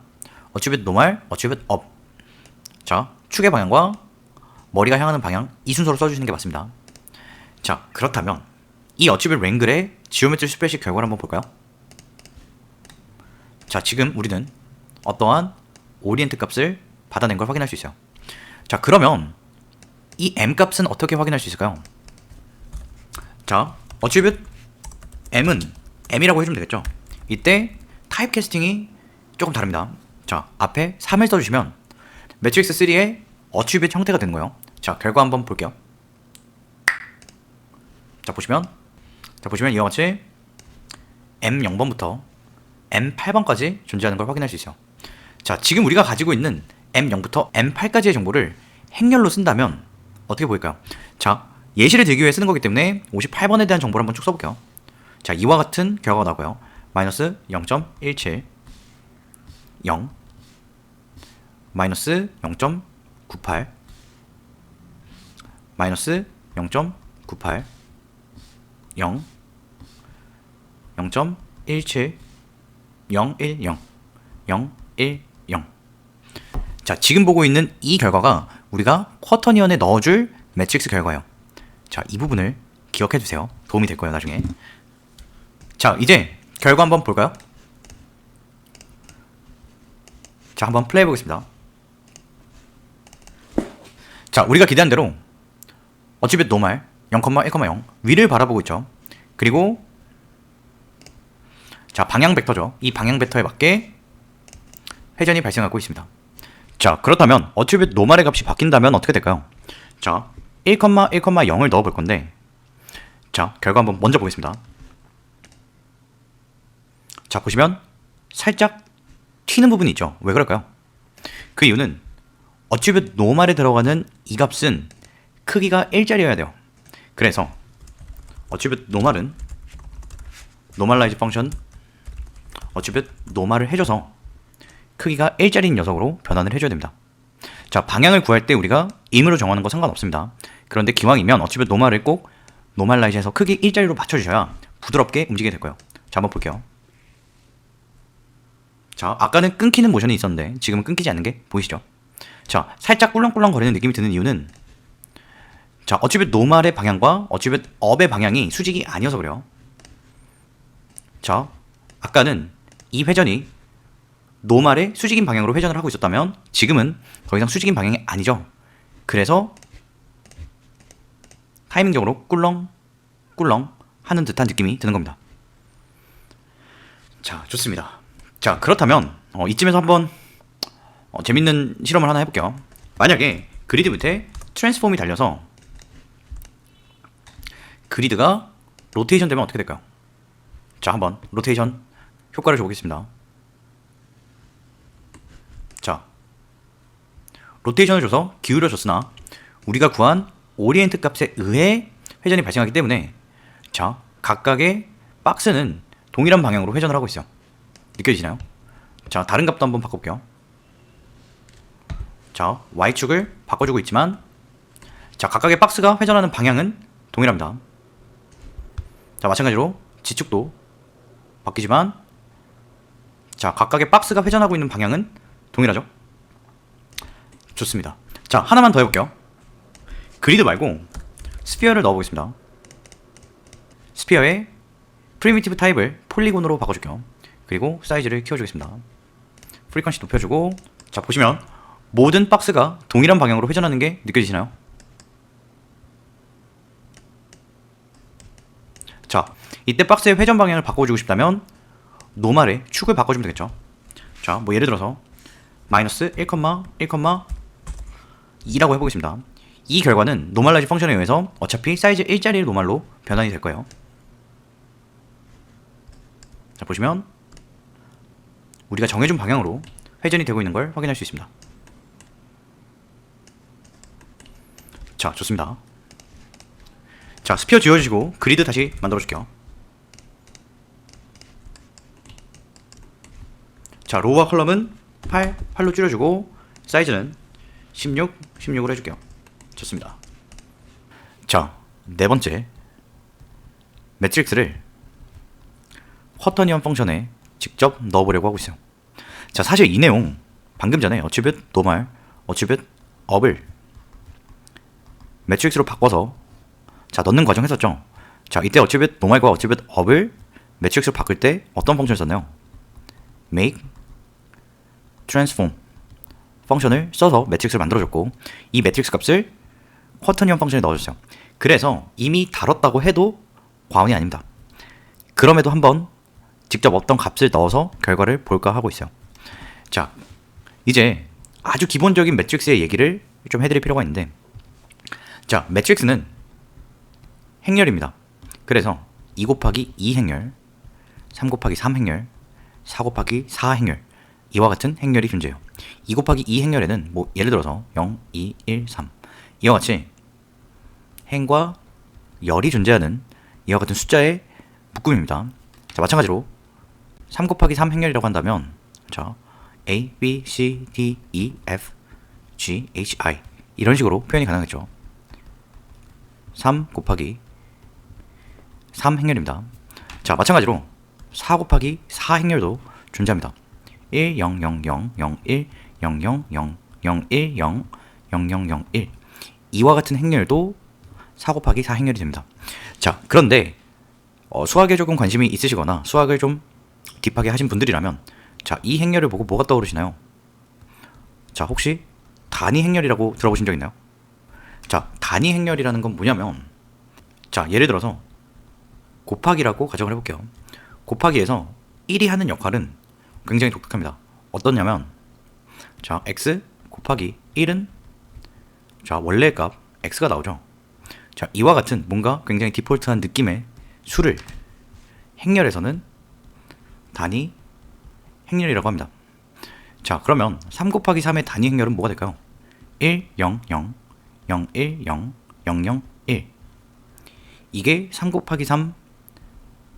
attribute normal, attribute up. 자, 축의 방향과 머리가 향하는 방향, 이 순서로 써주시는 게 맞습니다. 자, 그렇다면 이 attribute wrangle의 geometry 스프레드시 결과를 한번 볼까요? 자, 지금 우리는 어떠한 오리엔트 값을 받아낸 걸 확인할 수 있어요. 자, 그러면 이 m 값은 어떻게 확인할 수 있을까요? 자, attribute m은 m이라고 해주면 되겠죠. 이때 타입 캐스팅이 조금 다릅니다. 자, 앞에 3을 써주시면 매트릭스 3의 attribute 형태가 되는 거예요. 자, 결과 한번 볼게요. 자, 보시면 이와 같이 M0번부터 M8번까지 존재하는 걸 확인할 수 있어요. 자, 지금 우리가 가지고 있는 M0부터 M8까지의 정보를 행렬로 쓴다면 어떻게 보일까요? 자, 예시를 들기 위해 쓰는 거기 때문에 58번에 대한 정보를 한번 쭉 써볼게요. 자, 이와 같은 결과가 나고요. 마이너스 0.17 0 마이너스 0.98 마이너스 0.98 0 0.17 0, 1, 0 0, 1, 0. 자, 지금 보고 있는 이 결과가 우리가 쿼터니언에 넣어줄 매트릭스 결과예요. 자, 이 부분을 기억해두세요. 도움이 될 거예요, 나중에. 자, 이제 결과 한번 볼까요? 자, 한번 플레이 해보겠습니다. 자, 우리가 기대한 대로 attribute normal 0, 1,0 위를 바라보고 있죠. 그리고 자, 방향 벡터죠. 이 방향 벡터에 맞게 회전이 발생하고 있습니다. 자, 그렇다면 attribute normal의 값이 바뀐다면 어떻게 될까요? 자, 1, 1,0을 넣어 볼 건데, 자, 결과 한번 먼저 보겠습니다. 자, 보시면 살짝 튀는 부분이 있죠. 왜 그럴까요? 그 이유는 attribute normal에 들어가는 이 값은 크기가 1짜리여야 돼요. 그래서 attribute normal은 normalize 펑션 attribute normal을 해줘서 크기가 1짜리인 녀석으로 변환을 해줘야 됩니다. 자, 방향을 구할 때 우리가 임으로 정하는 거 상관없습니다. 그런데 기왕이면 attribute normal을 꼭 normalize 해서 크기 1짜리로 맞춰주셔야 부드럽게 움직이게 될 거예요. 자, 한번 볼게요. 자, 아까는 끊기는 모션이 있었는데 지금은 끊기지 않는 게 보이시죠? 자, 살짝 꿀렁꿀렁 거리는 느낌이 드는 이유는 자, attribute normal의 방향과 attribute up의 방향이 수직이 아니어서 그래요. 자, 아까는 이 회전이 normal의 수직인 방향으로 회전을 하고 있었다면 지금은 더 이상 수직인 방향이 아니죠. 그래서 타이밍적으로 꿀렁꿀렁 하는 듯한 느낌이 드는 겁니다. 자, 좋습니다. 자, 그렇다면 이쯤에서 한번 재밌는 실험을 하나 해볼게요. 만약에 그리드 밑에 트랜스폼이 달려서 그리드가 로테이션 되면 어떻게 될까요? 자, 한번 로테이션 효과를 줘보겠습니다. 자, 로테이션을 줘서 기울여줬으나 우리가 구한 오리엔트 값에 의해 회전이 발생하기 때문에 자, 각각의 박스는 동일한 방향으로 회전을 하고 있어요. 느껴지시나요? 자, 다른 값도 한번 바꿔볼게요. 자, Y축을 바꿔주고 있지만 자, 각각의 박스가 회전하는 방향은 동일합니다. 자, 마찬가지로 G축도 바뀌지만 자, 각각의 박스가 회전하고 있는 방향은 동일하죠? 좋습니다. 자, 하나만 더 해볼게요. 그리드 말고 스피어를 넣어보겠습니다. 스피어의 프리미티브 타입을 폴리곤으로 바꿔줄게요. 그리고 사이즈를 키워주겠습니다. 프리퀀시 높여주고 자, 보시면 모든 박스가 동일한 방향으로 회전하는 게 느껴지시나요? 이때 박스의 회전 방향을 바꿔주고 싶다면 노말의 축을 바꿔주면 되겠죠. 자, 뭐 예를 들어서 마이너스 1,2라고 해보겠습니다. 이 결과는 노멀라이즈 펑션에 의해서 어차피 사이즈 1짜리의 노말로 변환이 될 거예요. 자, 보시면 우리가 정해준 방향으로 회전이 되고 있는 걸 확인할 수 있습니다. 자, 좋습니다. 자, 스피어 지워주시고 그리드 다시 만들어줄게요. 자, 로우와 컬럼은 8로 줄여주고 사이즈는 16으로 해줄게요. 좋습니다. 자, 네 번째, 매트릭스를 쿼터니언 펑션에 직접 넣어보려고 하고 있어요. 자, 사실 이 내용 방금 전에 어치뷰트 노말, 어치뷰트 업을 매트릭스로 바꿔서 자 넣는 과정 했었죠. 자, 이때 어치뷰트 노말과 어치뷰트 업을 매트릭스로 바꿀 때 어떤 펑션을 썼나요? make, transform 펑션을 써서 매트릭스를 만들어줬고, 이 매트릭스 값을 쿼터니언 펑션에 넣어줬어요. 그래서 이미 다뤘다고 해도 과언이 아닙니다. 그럼에도 한번 직접 어떤 값을 넣어서 결과를 볼까 하고 있어요. 자, 이제 아주 기본적인 매트릭스의 얘기를 좀 해드릴 필요가 있는데, 자, 매트릭스는 행렬입니다. 그래서 2 곱하기 2 행렬, 3 곱하기 3 행렬, 4 곱하기 4 행렬, 이와 같은 행렬이 존재해요. 2 곱하기 2 행렬에는 뭐 예를 들어서 0, 2, 1, 3 이와 같이 행과 열이 존재하는 이와 같은 숫자의 묶음입니다. 자, 마찬가지로 3 곱하기 3 행렬이라고 한다면 자, A, B, C, D, E, F, G, H, I 이런 식으로 표현이 가능하겠죠. 3 곱하기 3 행렬입니다. 자, 마찬가지로 4 곱하기 4 행렬도 존재합니다. 1, 0, 0, 0, 0, 1, 0, 0, 0, 0, 1, 0, 0, 0, 0, 1 이와 같은 행렬도 4 곱하기 4 행렬이 됩니다. 자, 그런데 수학에 조금 관심이 있으시거나 수학을 좀 딥하게 하신 분들이라면 자, 이 행렬을 보고 뭐가 떠오르시나요? 자, 혹시 단위 행렬이라고 들어보신 적 있나요? 자, 단위 행렬이라는 건 뭐냐면 자, 예를 들어서 곱하기라고 가정을 해볼게요. 곱하기에서 1이 하는 역할은 굉장히 독특합니다. 어떠냐면 자, x 곱하기 1은 자, 원래의 값 x가 나오죠. 자, 이와 같은 뭔가 굉장히 디폴트한 느낌의 수를 행렬에서는 단위 행렬이라고 합니다. 자, 그러면 3 곱하기 3의 단위 행렬은 뭐가 될까요? 1, 0, 0, 0, 1, 0, 0, 0, 1 이게 3 곱하기 3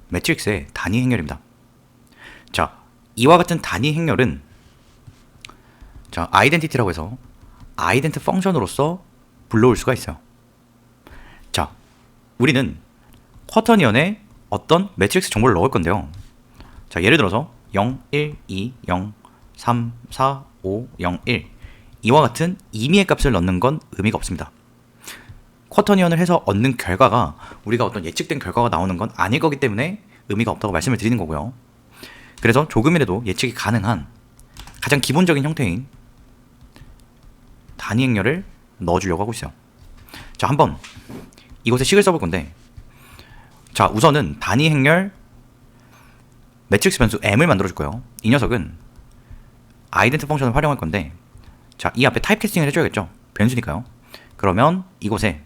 매트릭스의 단위 행렬입니다. 자, 이와 같은 단위 행렬은 자, 아이덴티티라고 해서 아이덴티 펑션으로서 불러올 수가 있어요. 자, 우리는 쿼터니언에 어떤 매트릭스 정보를 넣을 건데요. 자, 예를 들어서 0, 1, 2, 0, 3, 4, 5, 0, 1 이와 같은 임의의 값을 넣는 건 의미가 없습니다. 쿼터니언을 해서 얻는 결과가 우리가 어떤 예측된 결과가 나오는 건 아닐 거기 때문에 의미가 없다고 말씀을 드리는 거고요. 그래서 조금이라도 예측이 가능한 가장 기본적인 형태인 단위 행렬을 넣어주려고 하고 있어요. 자, 한번 이곳에 식을 써볼 건데 자, 우선은 단위 행렬 매트릭스 변수 m을 만들어 줄 거예요. 이 녀석은 아이덴티 펑션을 활용할 건데 자, 이 앞에 타입캐스팅을 해줘야겠죠. 변수니까요. 그러면 이곳에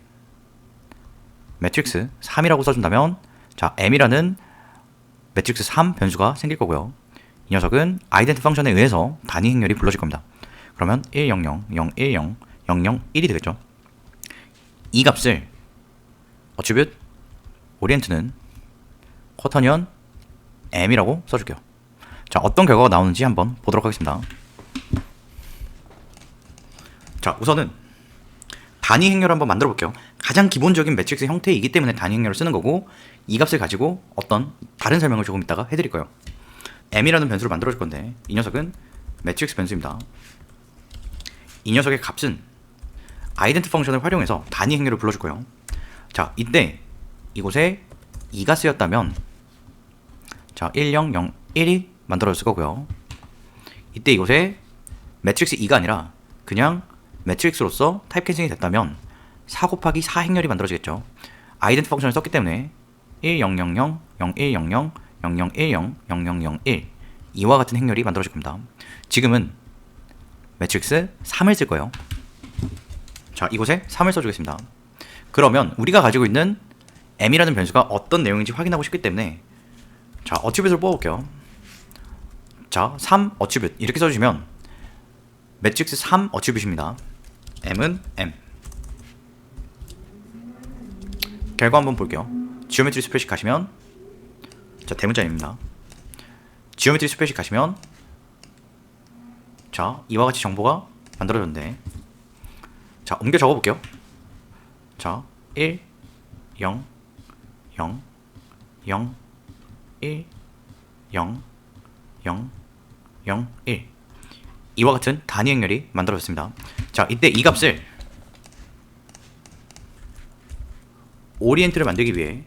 매트릭스 3이라고 써준다면 자, m이라는 매트릭스 3 변수가 생길 거고요. 이 녀석은 아이덴티 펑션에 의해서 단위 행렬이 불러질 겁니다. 그러면 1, 0, 0, 0, 1, 0, 0, 0, 1이 되겠죠. 이 값을 어트리뷰트 오리엔트는 쿼터니언 m이라고 써줄게요. 자, 어떤 결과가 나오는지 한번 보도록 하겠습니다. 자, 우선은 단위 행렬을 한번 만들어 볼게요. 가장 기본적인 매트릭스 형태이기 때문에 단위 행렬을 쓰는 거고 이 값을 가지고 어떤 다른 설명을 조금 이따가 해드릴 거예요. m이라는 변수를 만들어 줄 건데 이 녀석은 매트릭스 변수입니다. 이 녀석의 값은 아이덴티 펑션을 활용해서 단위 행렬을 불러줄 거예요. 자, 이때 이곳에 2가 쓰였다면 자, 1, 0, 0, 1이 만들어졌을 거고요. 이때 이곳에 매트릭스 2가 아니라 그냥 매트릭스로서 타입 캔슬이 됐다면 4 곱하기 4 행렬이 만들어지겠죠. 아이덴티 펑션을 썼기 때문에 1000, 0100, 0010, 0001 이와 같은 행렬이 만들어질 겁니다. 지금은 매트릭스 3을 쓸 거예요. 자, 이곳에 3을 써주겠습니다. 그러면 우리가 가지고 있는 m이라는 변수가 어떤 내용인지 확인하고 싶기 때문에 자, 어트리뷰트를 뽑아볼게요. 자, 3 어트리뷰트 이렇게 써주시면 매트릭스 3 어트리뷰트입니다. m은 m. 결과 한번 볼게요. 지오메트리 스프레드शी트 가시면 자, 대문자입니다. 지오메트리 스프레드शी트 가시면 자, 이와 같이 정보가 만들어졌는데 자, 옮겨 적어볼게요. 자, 1 0 0 0 1 0 0 0 1 이와 같은 단위 행렬이 만들어졌습니다. 자, 이때 이 값을 오리엔트를 만들기 위해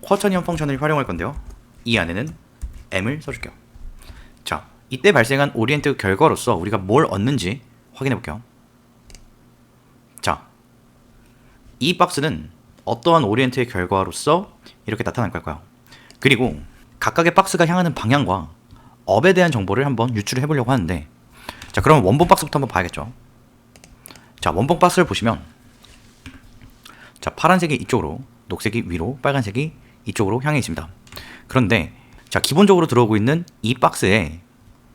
쿼터니언 펑션을 활용할 건데요. 이 안에는 m을 써줄게요. 자, 이때 발생한 오리엔트 결과로서 우리가 뭘 얻는지 확인해 볼게요. 자, 이 박스는 어떠한 오리엔트의 결과로서 이렇게 나타날 걸까요? 그리고 각각의 박스가 향하는 방향과 업에 대한 정보를 한번 유출을 해보려고 하는데 자, 그러면 원본 박스부터 한번 봐야겠죠. 자, 원본 박스를 보시면 자, 파란색이 이쪽으로, 녹색이 위로, 빨간색이 이쪽으로 향해 있습니다. 그런데 자, 기본적으로 들어오고 있는 이 박스에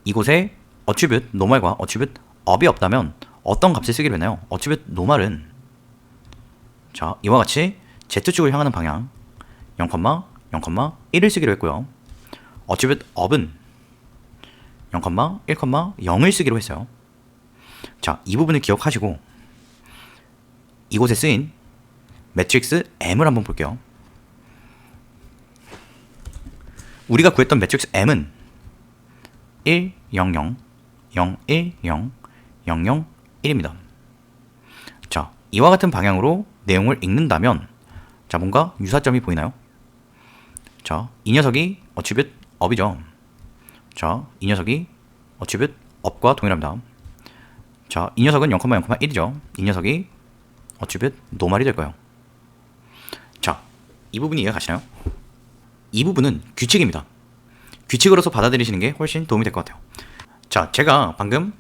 이곳에 어트리뷰트 노멀과 어트리뷰트 업이 없다면 어떤 값을 쓰기로 했나요? 어트리뷰트 노멀은 자, 이와 같이 Z축을 향하는 방향 0, 0,1을 쓰기로 했고요. 어트리뷰트 업은 0, 1, 0을 쓰기로 했어요. 자, 이 부분을 기억하시고 이곳에 쓰인 매트릭스 m을 한번 볼게요. 우리가 구했던 매트릭스 m은 1, 0, 0, 0, 1, 0, 0, 0, 1입니다. 자, 이와 같은 방향으로 내용을 읽는다면 자, 뭔가 유사점이 보이나요? 자, 이 녀석이 어트리뷰트 업이죠. 자, 이 녀석이 어트리뷰트 업과 동일합니다. 자, 이 녀석은 0, 0,1이죠. 이 녀석이 어트리뷰트 노멀이 될 거예요. 자, 이 부분이 이해가 가시나요? 이 부분은 규칙입니다. 규칙으로서 받아들이시는 게 훨씬 도움이 될 것 같아요. 자, 제가 방금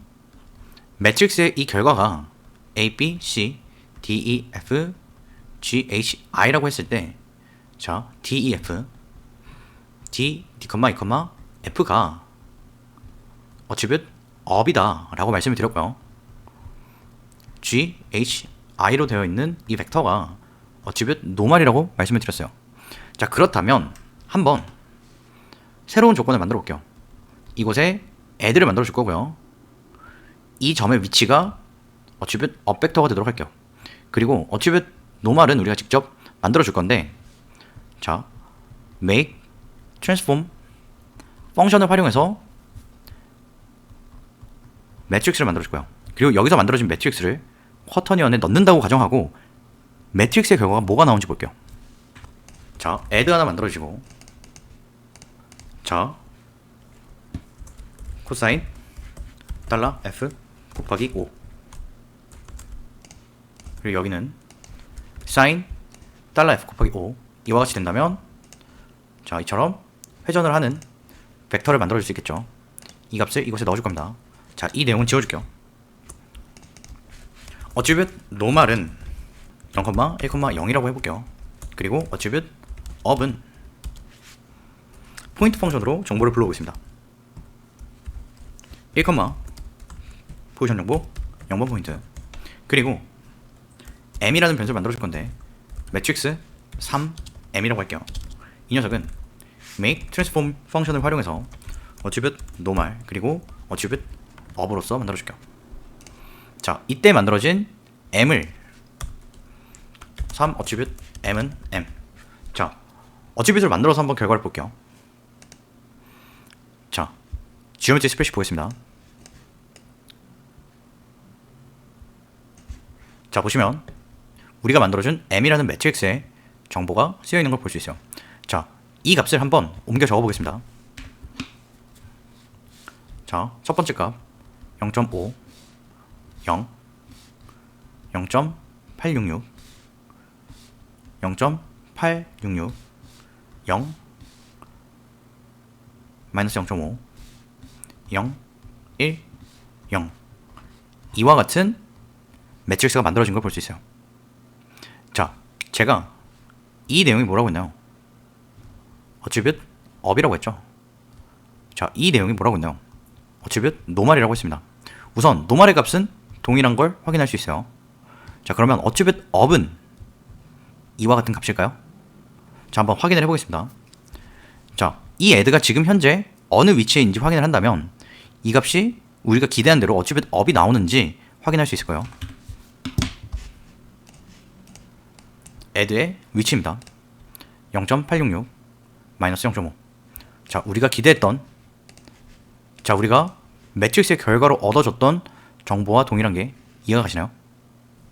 매트릭스의 이 결과가 A, B, C, D, E, F, G, H, I라고 했을 때 자, D, E, F, D, D, E, F가 어트리뷰트 업이다 라고 말씀을 드렸고요. G, H, I로 되어 있는 이 벡터가 어트리뷰트 노멀이라고 말씀을 드렸어요. 자, 그렇다면 한번 새로운 조건을 만들어 볼게요. 이곳에 애들을 만들어 줄 거고요. 이 점의 위치가 어트리뷰트 업 벡터가 되도록 할게요. 그리고 어트리뷰트 노멀은 우리가 직접 만들어 줄 건데 자, make transform 펑션을 활용해서 매트릭스를 만들어 줄 거예요. 그리고 여기서 만들어진 매트릭스를 쿼터니언에 넣는다고 가정하고 매트릭스의 결과가 뭐가 나오는지 볼게요. 자, add 하나 만들어지고 자, 코사인 달러 f 곱하기 5 그리고 여기는 사인 달러 f 곱하기 5 이와 같이 된다면 자, 이처럼 회전을 하는 벡터를 만들어줄 수 있겠죠. 이 값을 이곳에 넣어줄 겁니다. 자, 이 내용은 지워줄게요. 어트리뷰트 노멀은 0, 1, 0이라고 해볼게요. 그리고 어트리뷰트 업은 포인트 펑션으로 정보를 불러오겠습니다. 1, 포지션 정보 0번 포인트 그리고 m이라는 변수를 만들어줄 건데 매트릭스 3m이라고 할게요. 이 녀석은 make transform 펑션을 활용해서 어트리뷰트 노멀 그리고 어트리뷰트 업으로서 만들어줄게요. 자, 이때 만들어진 m을 3 어트리뷰트 m은 m. 자, 어트리뷰트를 만들어서 한번 결과를 볼게요. 자, 지오메트리 스프레드शी트 보겠습니다. 자, 보시면 우리가 만들어준 m이라는 매트릭스에 정보가 쓰여 있는 걸 볼 수 있어요. 자, 이 값을 한번 옮겨 적어 보겠습니다. 자, 첫 번째 값 0.5 0 0.866 0.866 0, 마이너스 0.5, 0, 1, 0. 이와 같은 매트릭스가 만들어진 걸 볼 수 있어요. 자, 제가 이 내용이 뭐라고 했나요? 어트리뷰트 업이라고 했죠. 자, 이 내용이 뭐라고 했나요? 어트리뷰트 노말이라고 했습니다. 우선 노말의 값은 동일한 걸 확인할 수 있어요. 자, 그러면 어트리뷰트 업은 이와 같은 값일까요? 자, 한번 확인을 해보겠습니다. 자, 이 add가 지금 현재 어느 위치에 있는지 확인을 한다면 이 값이 우리가 기대한 대로 어트리뷰트 업이 나오는지 확인할 수 있을 거예요. add의 위치입니다. 0.866 마이너스 0.5. 자, 우리가 기대했던, 자, 우리가 매트릭스의 결과로 얻어졌던 정보와 동일한 게 이해가 가시나요?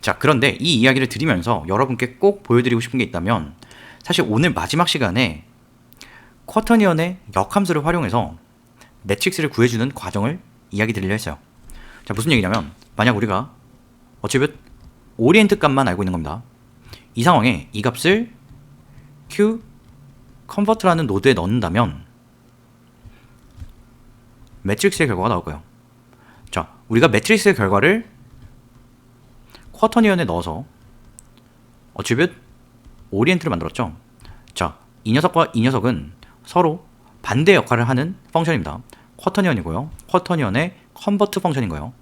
자, 그런데 이 이야기를 드리면서 여러분께 꼭 보여드리고 싶은 게 있다면, 사실 오늘 마지막 시간에 쿼터니언의 역함수를 활용해서 매트릭스를 구해주는 과정을 이야기 드리려 했어요. 자, 무슨 얘기냐면, 만약 우리가 어트리뷰트 오리엔트 값만 알고 있는 겁니다. 이 상황에 이 값을 q 컨버트라는 노드에 넣는다면 매트릭스의 결과가 나올 거예요. 자, 우리가 매트릭스의 결과를 쿼터니언에 넣어서 어트리뷰트 오리엔트를 만들었죠. 자, 이 녀석과 이 녀석은 서로 반대 역할을 하는 펑션입니다. 쿼터니언이고요. 쿼터니언의 컨버트 펑션인 거예요.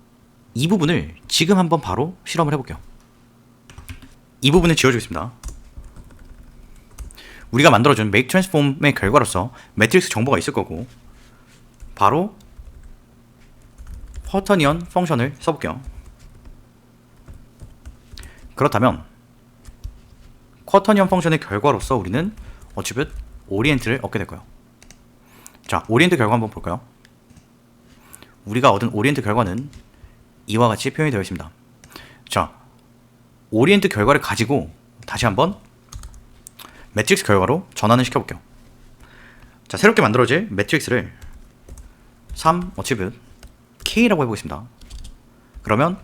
이 부분을 지금 한번 바로 실험을 해볼게요. 이 부분을 지워주겠습니다. 우리가 만들어준 make transform의 결과로서 매트릭스 정보가 있을 거고, 바로 쿼터니언 펑션을 써볼게요. 그렇다면 쿼터니언 펑션의 결과로서 우리는 어트리뷰트 오리엔트를 얻게 될 거예요. 자, 오리엔트 결과 한번 볼까요? 우리가 얻은 오리엔트 결과는 이와 같이 표현이 되어 있습니다. 자, 오리엔트 결과를 가지고 다시 한번 매트릭스 결과로 전환을 시켜볼게요. 자, 새롭게 만들어질 매트릭스를 3 어트리뷰트 K라고 해보겠습니다. 그러면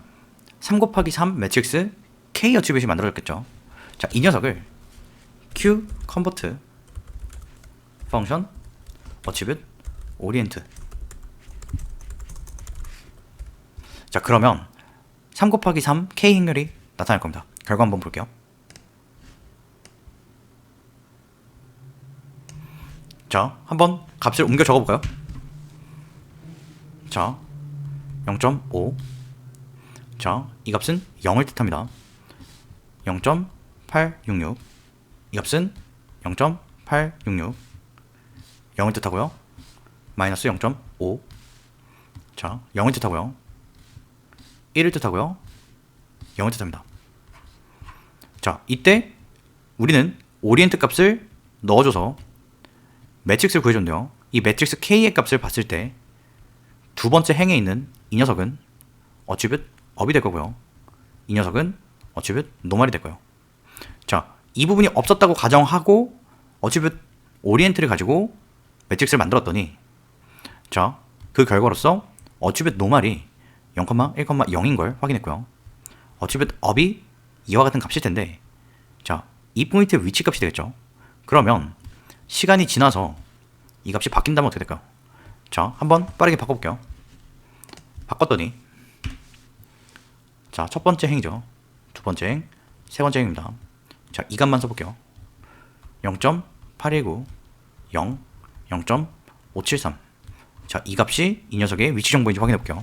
3 곱하기 3 매트릭스 K 어트리뷰트이 만들어졌겠죠. 자, 이 녀석을 Q 컨버트 펑션 어트리뷰트 오리엔트. 자, 그러면 3 곱하기 3 K 행렬이 나타날 겁니다. 결과 한번 볼게요. 자, 한번 값을 옮겨 적어볼까요? 자, 0.5. 자, 이 값은 0을 뜻합니다. 0.866. 이 값은 0.866. 0을 뜻하고요. 마이너스 0.5. 자, 0을 뜻하고요. 1을 뜻하고요. 0을 뜻합니다. 자, 이때 우리는 오리엔트 값을 넣어줘서 매트릭스를 구해줬는데요. 이 매트릭스 K의 값을 봤을 때 두 번째 행에 있는 이 녀석은 어트리뷰트 업이 될 거고요. 이 녀석은 어트리뷰트 노말이 될 거예요. 자, 이 부분이 없었다고 가정하고 어트리뷰트 오리엔트를 가지고 매트릭스를 만들었더니, 자, 그 결과로서 어트리뷰트 노말이 0,1,0인 걸 확인했고요. 어트리뷰트 업이 이와 같은 값일 텐데, 자, 이 포인트의 위치 값이 되겠죠. 그러면 시간이 지나서 이 값이 바뀐다면 어떻게 될까요? 자, 한번 빠르게 바꿔볼게요. 바꿨더니, 자, 첫 번째 행이죠. 두 번째 행, 세 번째 행입니다. 자, 이 값만 써볼게요. 0.819, 0, 0.573. 자, 이 값이 이 녀석의 위치 정보인지 확인해볼게요.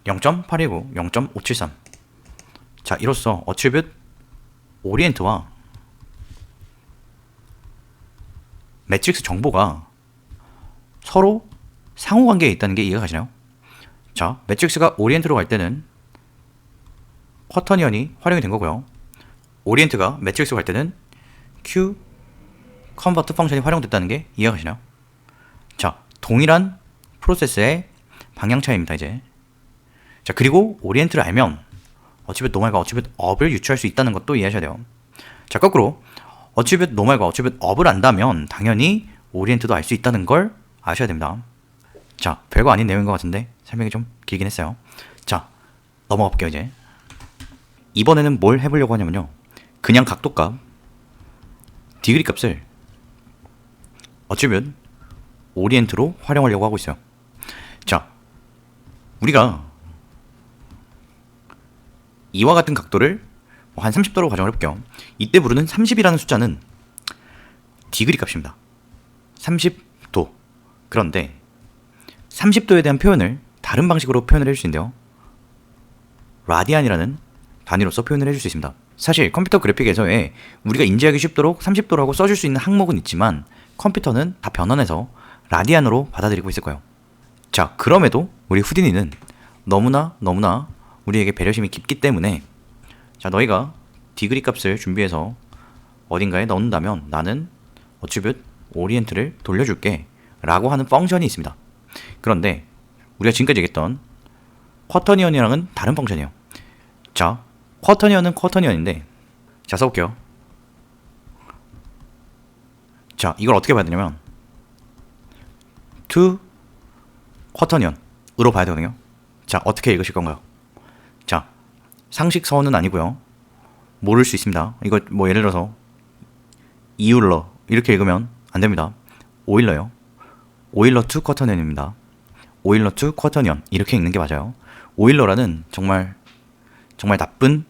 0.819, 0.573. 자, 이로써 어트리뷰트 오리엔트와 매트릭스 정보가 서로 상호관계에 있다는 게 이해가 가시나요? 자, 매트릭스가 오리엔트로 갈 때는 쿼터니언이 활용이 된 거고요. 오리엔트가 매트릭스로 갈 때는 Q 컨버트 펑션이 활용됐다는 게 이해가 가시나요? 자, 동일한 프로세스의 방향 차이입니다, 이제. 자, 그리고 오리엔트를 알면 어트리뷰트 노말과 어트리뷰트 업을 유추할 수 있다는 것도 이해하셔야 돼요. 자, 거꾸로 어트리뷰트 노말과 어트리뷰트 업을 안다면 당연히 오리엔트도 알 수 있다는 걸 아셔야 됩니다. 자, 별거 아닌 내용인 것 같은데 설명이 좀 길긴 했어요. 자, 넘어가 볼게요, 이제. 이번에는 뭘 해보려고 하냐면요, 그냥 각도값 디그리 값을 어쩌면 오리엔트로 활용하려고 하고 있어요. 자, 우리가 이와 같은 각도를 한 30도로 가정을 해볼게요. 이때 부르는 30이라는 숫자는 디그리 값입니다. 30도. 그런데 30도에 대한 표현을 다른 방식으로 표현을 해줄 수 있는데요. 라디안이라는 단위로서 표현을 해줄 수 있습니다. 사실 컴퓨터 그래픽에서의 우리가 인지하기 쉽도록 30도라고 써줄 수 있는 항목은 있지만 컴퓨터는 다 변환해서 라디안으로 받아들이고 있을 거예요. 자, 그럼에도 우리 후디니는 너무나 우리에게 배려심이 깊기 때문에 자, 너희가 디그리 값을 준비해서 어딘가에 넣는다면 나는 어트리뷰트 오리엔트를 돌려줄게 라고 하는 펑션이 있습니다. 그런데 우리가 지금까지 얘기했던 쿼터니언이랑은 다른 펑션이에요. 자, 쿼터니언은 쿼터니언인데 자, 써볼게요. 자, 이걸 어떻게 봐야 되냐면 to 쿼터니언으로 봐야 되거든요. 자, 어떻게 읽으실 건가요? 자, 상식선은 아니고요. 모를 수 있습니다. 이거 뭐 예를 들어서 이율러 이렇게 읽으면 안 됩니다. 오일러요. 오일러 to 쿼터니언입니다. 오일러 to 쿼터니언 이렇게 읽는 게 맞아요. 오일러라는 정말 나쁜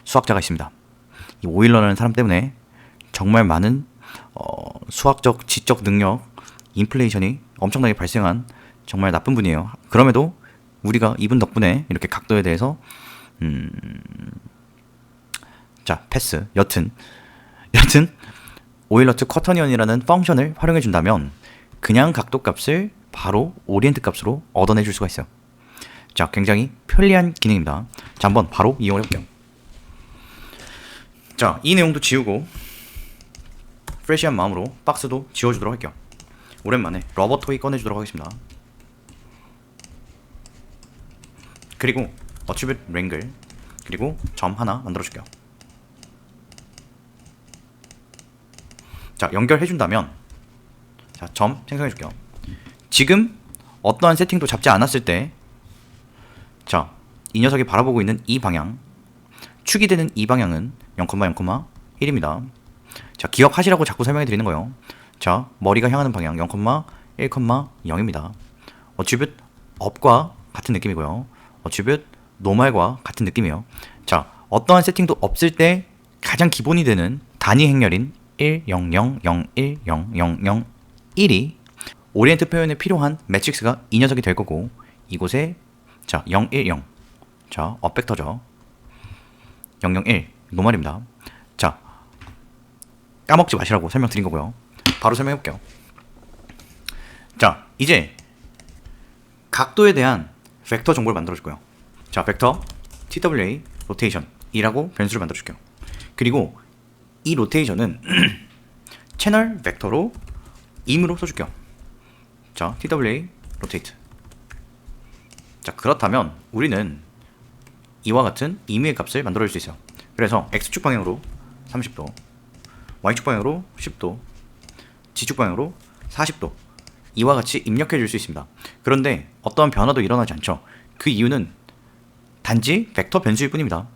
수학자가 있습니다. 이 오일러라는 사람 때문에 정말 많은 수학적, 지적 능력, 인플레이션이 엄청나게 발생한 정말 나쁜 분이에요. 그럼에도 우리가 이분 덕분에 이렇게 각도에 대해서 자, 패스. 여튼 오일러 to 쿼터니언이라는 펑션을 활용해 준다면 그냥 각도 값을 바로 오리엔트 값으로 얻어내 줄 수가 있어요. 자, 굉장히 편리한 기능입니다. 자, 한번 바로 이용을 해볼게요. 자, 이 내용도 지우고 프레시한 마음으로 박스도 지워주도록 할게요. 오랜만에 러버 토이 꺼내주도록 하겠습니다. 그리고 어트리뷰트 랭글 그리고 점 하나 만들어줄게요. 자, 연결해준다면 자, 점 생성해줄게요. 지금 어떠한 세팅도 잡지 않았을 때 자, 이 녀석이 바라보고 있는 이 방향 축이 되는 이 방향은 0,0,1입니다. 자, 기억하시라고 자꾸 설명해 드리는 거예요. 자, 머리가 향하는 방향 0,1,0입니다. 어트리뷰트 업과 같은 느낌이고요. 어트리뷰트 노멀과 같은 느낌이에요. 자, 어떠한 세팅도 없을 때 가장 기본이 되는 단위 행렬인 1, 0, 0, 0, 1, 0, 0, 0, 1이 오리엔트 표현에 필요한 매트릭스가 이 녀석이 될 거고 이곳에 자, 0, 1, 0 자, 업벡터죠. 0, 0, 1 노멀입니다. 자, 까먹지 마시라고 설명드린 거고요. 바로 설명해 볼게요. 자, 이제 각도에 대한 벡터 정보를 만들어 줄 거예요. 자, 벡터 TWA 로테이션이라고 변수를 만들어 줄게요. 그리고 이 로테이션은 채널 벡터로 임으로 써줄게요. 자, TWA 로테이트. 자, 그렇다면 우리는 이와 같은 임의 값을 만들어 줄 수 있어요. 그래서 X축 방향으로 30도, Y축 방향으로 10도, G축 방향으로 40도 이와 같이 입력해 줄 수 있습니다. 그런데 어떠한 변화도 일어나지 않죠. 그 이유는 단지 벡터 변수일 뿐입니다.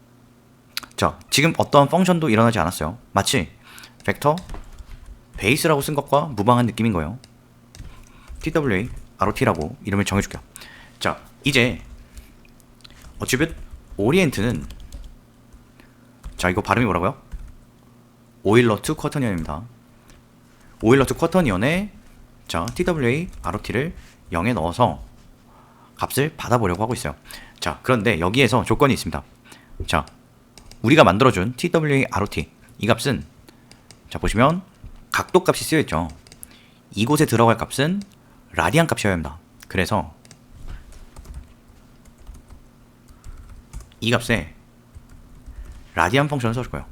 자, 지금 어떠한 펑션도 일어나지 않았어요. 마치 벡터 베이스라고 쓴 것과 무방한 느낌인 거예요. TWA ROT라고 이름을 정해줄게요. 자, 이제 어트리뷰트 오리엔트는 자, 이거 발음이 뭐라고요? 오일러 to 쿼터니언입니다. 오일러 to 쿼터니언에 자, TWA ROT를 0에 넣어서 값을 받아보려고 하고 있어요. 자, 그런데 여기에서 조건이 있습니다. 자, 우리가 만들어준 TWA ROT 이 값은 자, 보시면 각도 값이 쓰여있죠. 이곳에 들어갈 값은 라디안 값이어야 합니다. 그래서 이 값에 라디안 펑션을 써줄 거예요.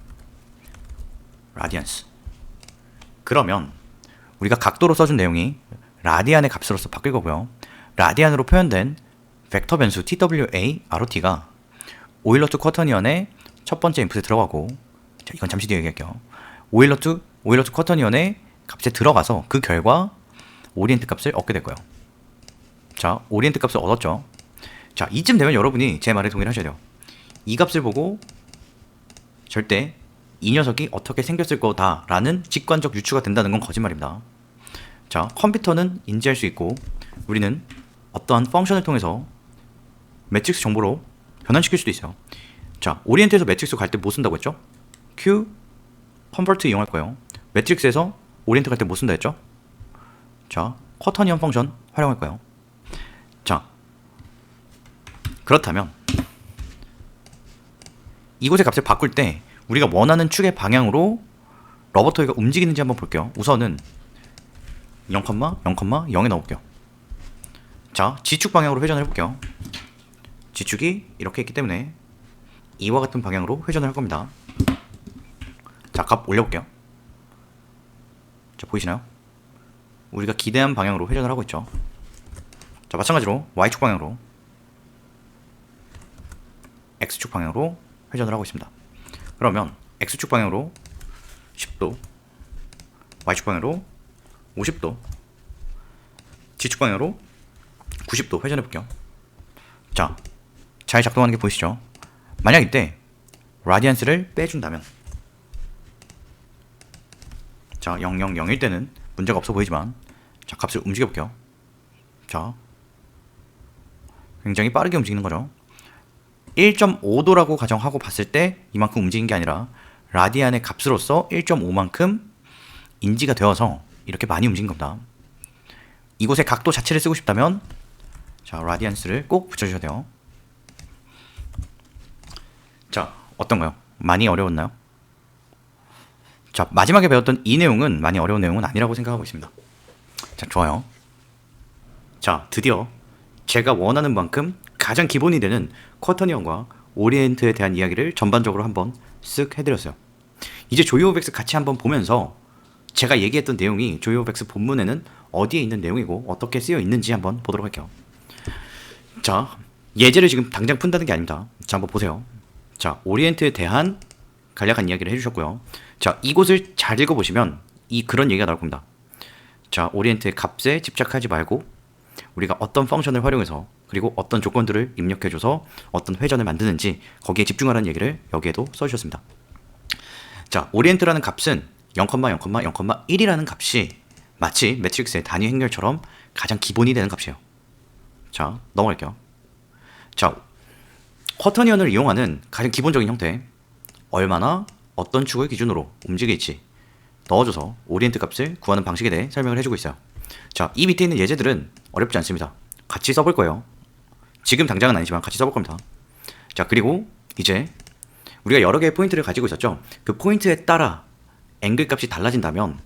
라디안스. 그러면 우리가 각도로 써준 내용이 라디안의 값으로서 바뀔 거고요. 라디안으로 표현된 벡터 변수 TWA ROT가 오일러 투 쿼터니언의 첫 번째 인풋에 들어가고 자, 이건 잠시 뒤에 얘기할게요. 오일러 투 쿼터니언의 값에 들어가서 그 결과 오리엔트 값을 얻게 될 거예요. 자, 오리엔트 값을 얻었죠. 자, 이쯤 되면 여러분이 제 말에 동의를 하셔야 돼요. 이 값을 보고 절대 이 녀석이 어떻게 생겼을 거다라는 직관적 유추가 된다는 건 거짓말입니다. 자, 컴퓨터는 인지할 수 있고 우리는 어떠한 펑션을 통해서 매트릭스 정보로 변환시킬 수도 있어요. 자, 오리엔트에서 매트릭스 갈 때 뭐 쓴다고 했죠? Q 컨버트 이용할 거예요. 매트릭스에서 오리엔트 갈 때 뭐 쓴다 했죠? 자, 쿼터니언 펑션 활용할 거예요. 자, 그렇다면 이곳의 값을 바꿀 때 우리가 원하는 축의 방향으로 러버토이가 움직이는지 한번 볼게요. 우선은 0,0,0에 넣어볼게요. 자, G축 방향으로 회전을 해볼게요. G축이 이렇게 있기 때문에 이와 같은 방향으로 회전을 할 겁니다. 자, 값 올려볼게요. 자, 보이시나요? 우리가 기대한 방향으로 회전을 하고 있죠. 자, 마찬가지로 Y축 방향으로 X축 방향으로 회전을 하고 있습니다. 그러면 X축 방향으로 10도, Y축 방향으로 50도, G축 방향으로 90도 회전해 볼게요. 자, 잘 작동하는 게 보이시죠? 만약 이때 라디안스를 빼준다면, 자, 0,0,0일 때는 문제가 없어 보이지만, 자, 값을 움직여 볼게요. 자, 굉장히 빠르게 움직이는 거죠. 1.5도라고 가정하고 봤을 때 이만큼 움직인 게 아니라 라디안의 값으로서 1.5만큼 인지가 되어서 이렇게 많이 움직인 겁니다. 이곳의 각도 자체를 쓰고 싶다면, 자, 라디안스를 꼭 붙여주셔야 돼요. 자, 어떤가요? 많이 어려웠나요? 자, 마지막에 배웠던 이 내용은 많이 어려운 내용은 아니라고 생각하고 있습니다. 자, 좋아요. 자, 드디어 제가 원하는 만큼 가장 기본이 되는 쿼터니언과 오리엔트에 대한 이야기를 전반적으로 한번 쓱 해드렸어요. 이제 조이 오브 X 같이 한번 보면서 제가 얘기했던 내용이 조이 오브 X 본문에는 어디에 있는 내용이고 어떻게 쓰여 있는지 한번 보도록 할게요. 자, 예제를 지금 당장 푼다는 게 아닙니다. 자, 한번 보세요. 자, 오리엔트에 대한 간략한 이야기를 해주셨고요. 자, 이곳을 잘 읽어보시면 그런 얘기가 나올 겁니다. 자, 오리엔트의 값에 집착하지 말고 우리가 어떤 펑션을 활용해서 그리고 어떤 조건들을 입력해줘서 어떤 회전을 만드는지 거기에 집중하라는 얘기를 여기에도 써주셨습니다. 자, 오리엔트라는 값은 0,0,0,1이라는 값이 마치 매트릭스의 단위 행렬처럼 가장 기본이 되는 값이에요. 자, 넘어갈게요. 자, 쿼터니언을 이용하는 가장 기본적인 형태, 얼마나 어떤 축을 기준으로 움직일지 넣어줘서 오리엔트 값을 구하는 방식에 대해 설명을 해주고 있어요. 자, 이 밑에 있는 예제들은 어렵지 않습니다. 같이 써볼 거예요. 지금 당장은 아니지만 같이 써볼 겁니다. 자, 그리고 이제 우리가 여러 개의 포인트를 가지고 있었죠. 그 포인트에 따라 앵글 값이 달라진다면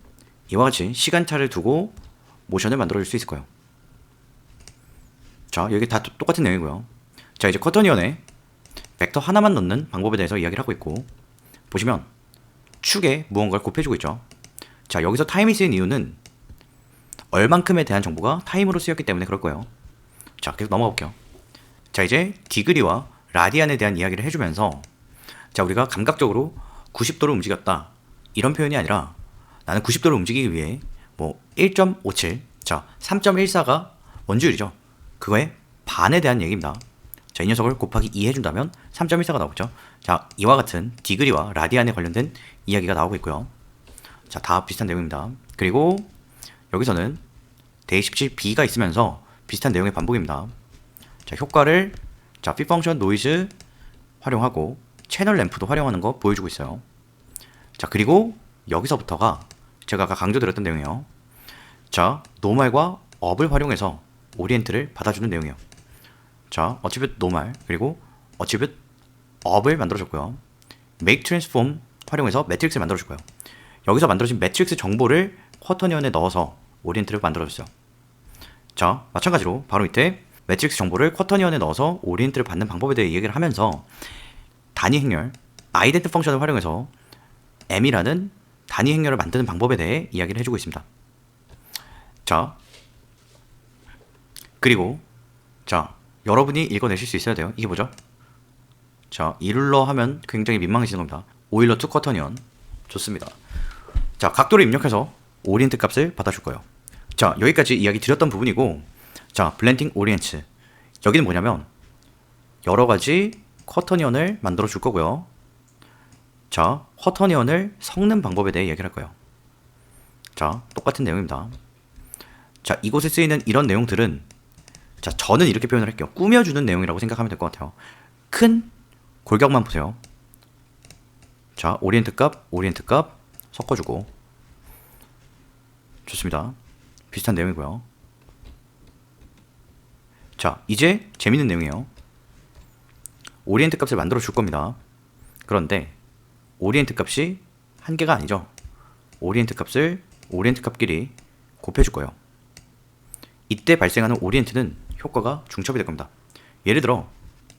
이와 같이 시간차를 두고 모션을 만들어줄 수 있을 거예요. 자, 여기 다 똑같은 내용이고요. 자, 이제 쿼터니언에 벡터 하나만 넣는 방법에 대해서 이야기를 하고 있고, 보시면 축에 무언가를 곱해주고 있죠. 자, 여기서 타임이 쓰인 이유는 얼만큼에 대한 정보가 타임으로 쓰였기 때문에 그럴 거예요. 자, 계속 넘어가 볼게요. 자, 이제 디그리와 라디안에 대한 이야기를 해주면서, 자, 우리가 감각적으로 90도를 움직였다 이런 표현이 아니라 나는 90도를 움직이기 위해 뭐 1.57, 자, 3.14가 원주율이죠. 그거의 반에 대한 얘기입니다. 자, 이 녀석을 곱하기 2 해준다면 3.14가 나오겠죠. 자, 이와 같은 디그리와 라디안에 관련된 이야기가 나오고 있고요. 자, 다 비슷한 내용입니다. 그리고 여기서는 데이십시-B가 있으면서 비슷한 내용의 반복입니다. 자, 효과를 자, 핏펑션 노이즈 활용하고 채널 램프도 활용하는 거 보여주고 있어요. 자, 그리고 여기서부터가 제가 아까 강조드렸던 내용이에요. 자, 노멀과 업을 활용해서 오리엔트를 받아주는 내용이에요. 자, 어치뷰트 노멀 그리고 어치뷰트 업을 만들어줬고요. make transform 활용해서 매트릭스를 만들어줄 거예요. 여기서 만들어진 매트릭스 정보를 쿼터니언에 넣어서 오리엔트를 만들어줬어요. 자, 마찬가지로 바로 밑에 매트릭스 정보를 쿼터니언에 넣어서 오리엔트를 받는 방법에 대해 얘기를 하면서 단위 행렬 아이덴티 펑션을 활용해서 m이라는 단위 행렬을 만드는 방법에 대해 이야기를 해주고 있습니다. 자, 그리고 자, 여러분이 읽어내실 수 있어야 돼요. 이게 뭐죠? 자, 이룰러 하면 굉장히 민망해지는 겁니다. 오일러 투 쿼터니언. 좋습니다. 자, 각도를 입력해서 오리엔트 값을 받아줄 거예요. 자, 여기까지 이야기 드렸던 부분이고, 자, 블렌딩 오리엔트. 여기는 뭐냐면 여러 가지 쿼터니언을 만들어 줄 거고요. 자, 쿼터니언을 섞는 방법에 대해 얘기를 할 거예요. 자, 똑같은 내용입니다. 자, 이곳에 쓰이는 이런 내용들은, 자, 저는 이렇게 표현을 할게요. 꾸며주는 내용이라고 생각하면 될 것 같아요. 큰 골격만 보세요. 자, 오리엔트 값 섞어주고. 좋습니다. 비슷한 내용이고요. 자, 이제 재밌는 내용이에요. 오리엔트 값을 만들어 줄 겁니다. 그런데 오리엔트 값이 한 개가 아니죠. 오리엔트 값을 오리엔트 값끼리 곱해줄 거예요. 이때 발생하는 오리엔트는 효과가 중첩이 될 겁니다. 예를 들어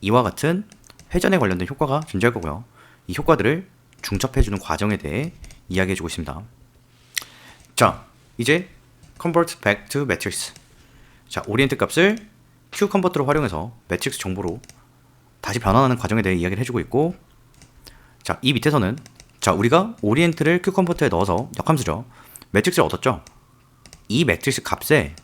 이와 같은 회전에 관련된 효과가 존재할 거고요. 이 효과들을 중첩해주는 과정에 대해 이야기해주고 있습니다. 자, 이제 convert back to matrix. 자, 오리엔트 값을 Q 컨버터를 활용해서 매트릭스 정보로 다시 변환하는 과정에 대해 이야기를 해주고 있고, 자, 이 밑에서는, 자, 우리가 오리엔트를 Q 컨버터에 넣어서 역함수죠. 매트릭스를 얻었죠. 이 매트릭스 값에,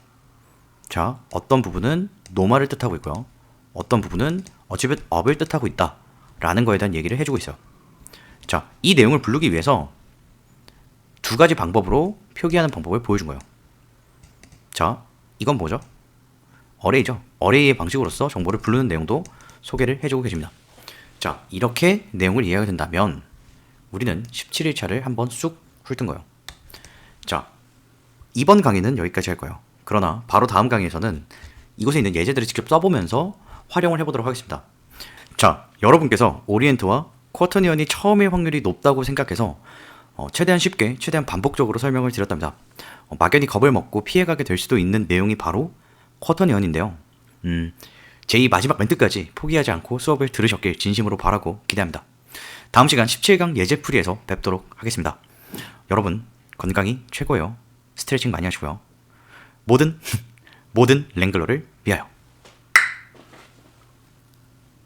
자, 어떤 부분은 노멀을 뜻하고 있고요. 어떤 부분은 어치빗 업을 뜻하고 있다 라는 거에 대한 얘기를 해주고 있어요. 자, 이 내용을 부르기 위해서 두 가지 방법으로 표기하는 방법을 보여준 거예요. 자, 이건 뭐죠? 어레이죠. 어레이의 방식으로서 정보를 부르는 내용도 소개를 해주고 계십니다. 자, 이렇게 내용을 이해하게 된다면 우리는 17일차를 한번 쑥 훑은 거예요. 자, 이번 강의는 여기까지 할 거예요. 그러나 바로 다음 강의에서는 이곳에 있는 예제들을 직접 써보면서 활용을 해보도록 하겠습니다. 자, 여러분께서 오리엔트와 쿼터니언이 처음일 확률이 높다고 생각해서 최대한 쉽게, 최대한 반복적으로 설명을 드렸답니다. 막연히 겁을 먹고 피해가게 될 수도 있는 내용이 바로 쿼터니언인데요. 제2 마지막 멘트까지 포기하지 않고 수업을 들으셨길 진심으로 바라고 기대합니다. 다음 시간 17강 예제풀이에서 뵙도록 하겠습니다. 여러분, 건강이 최고예요. 스트레칭 많이 하시고요. 모든 랭글러를 위하여.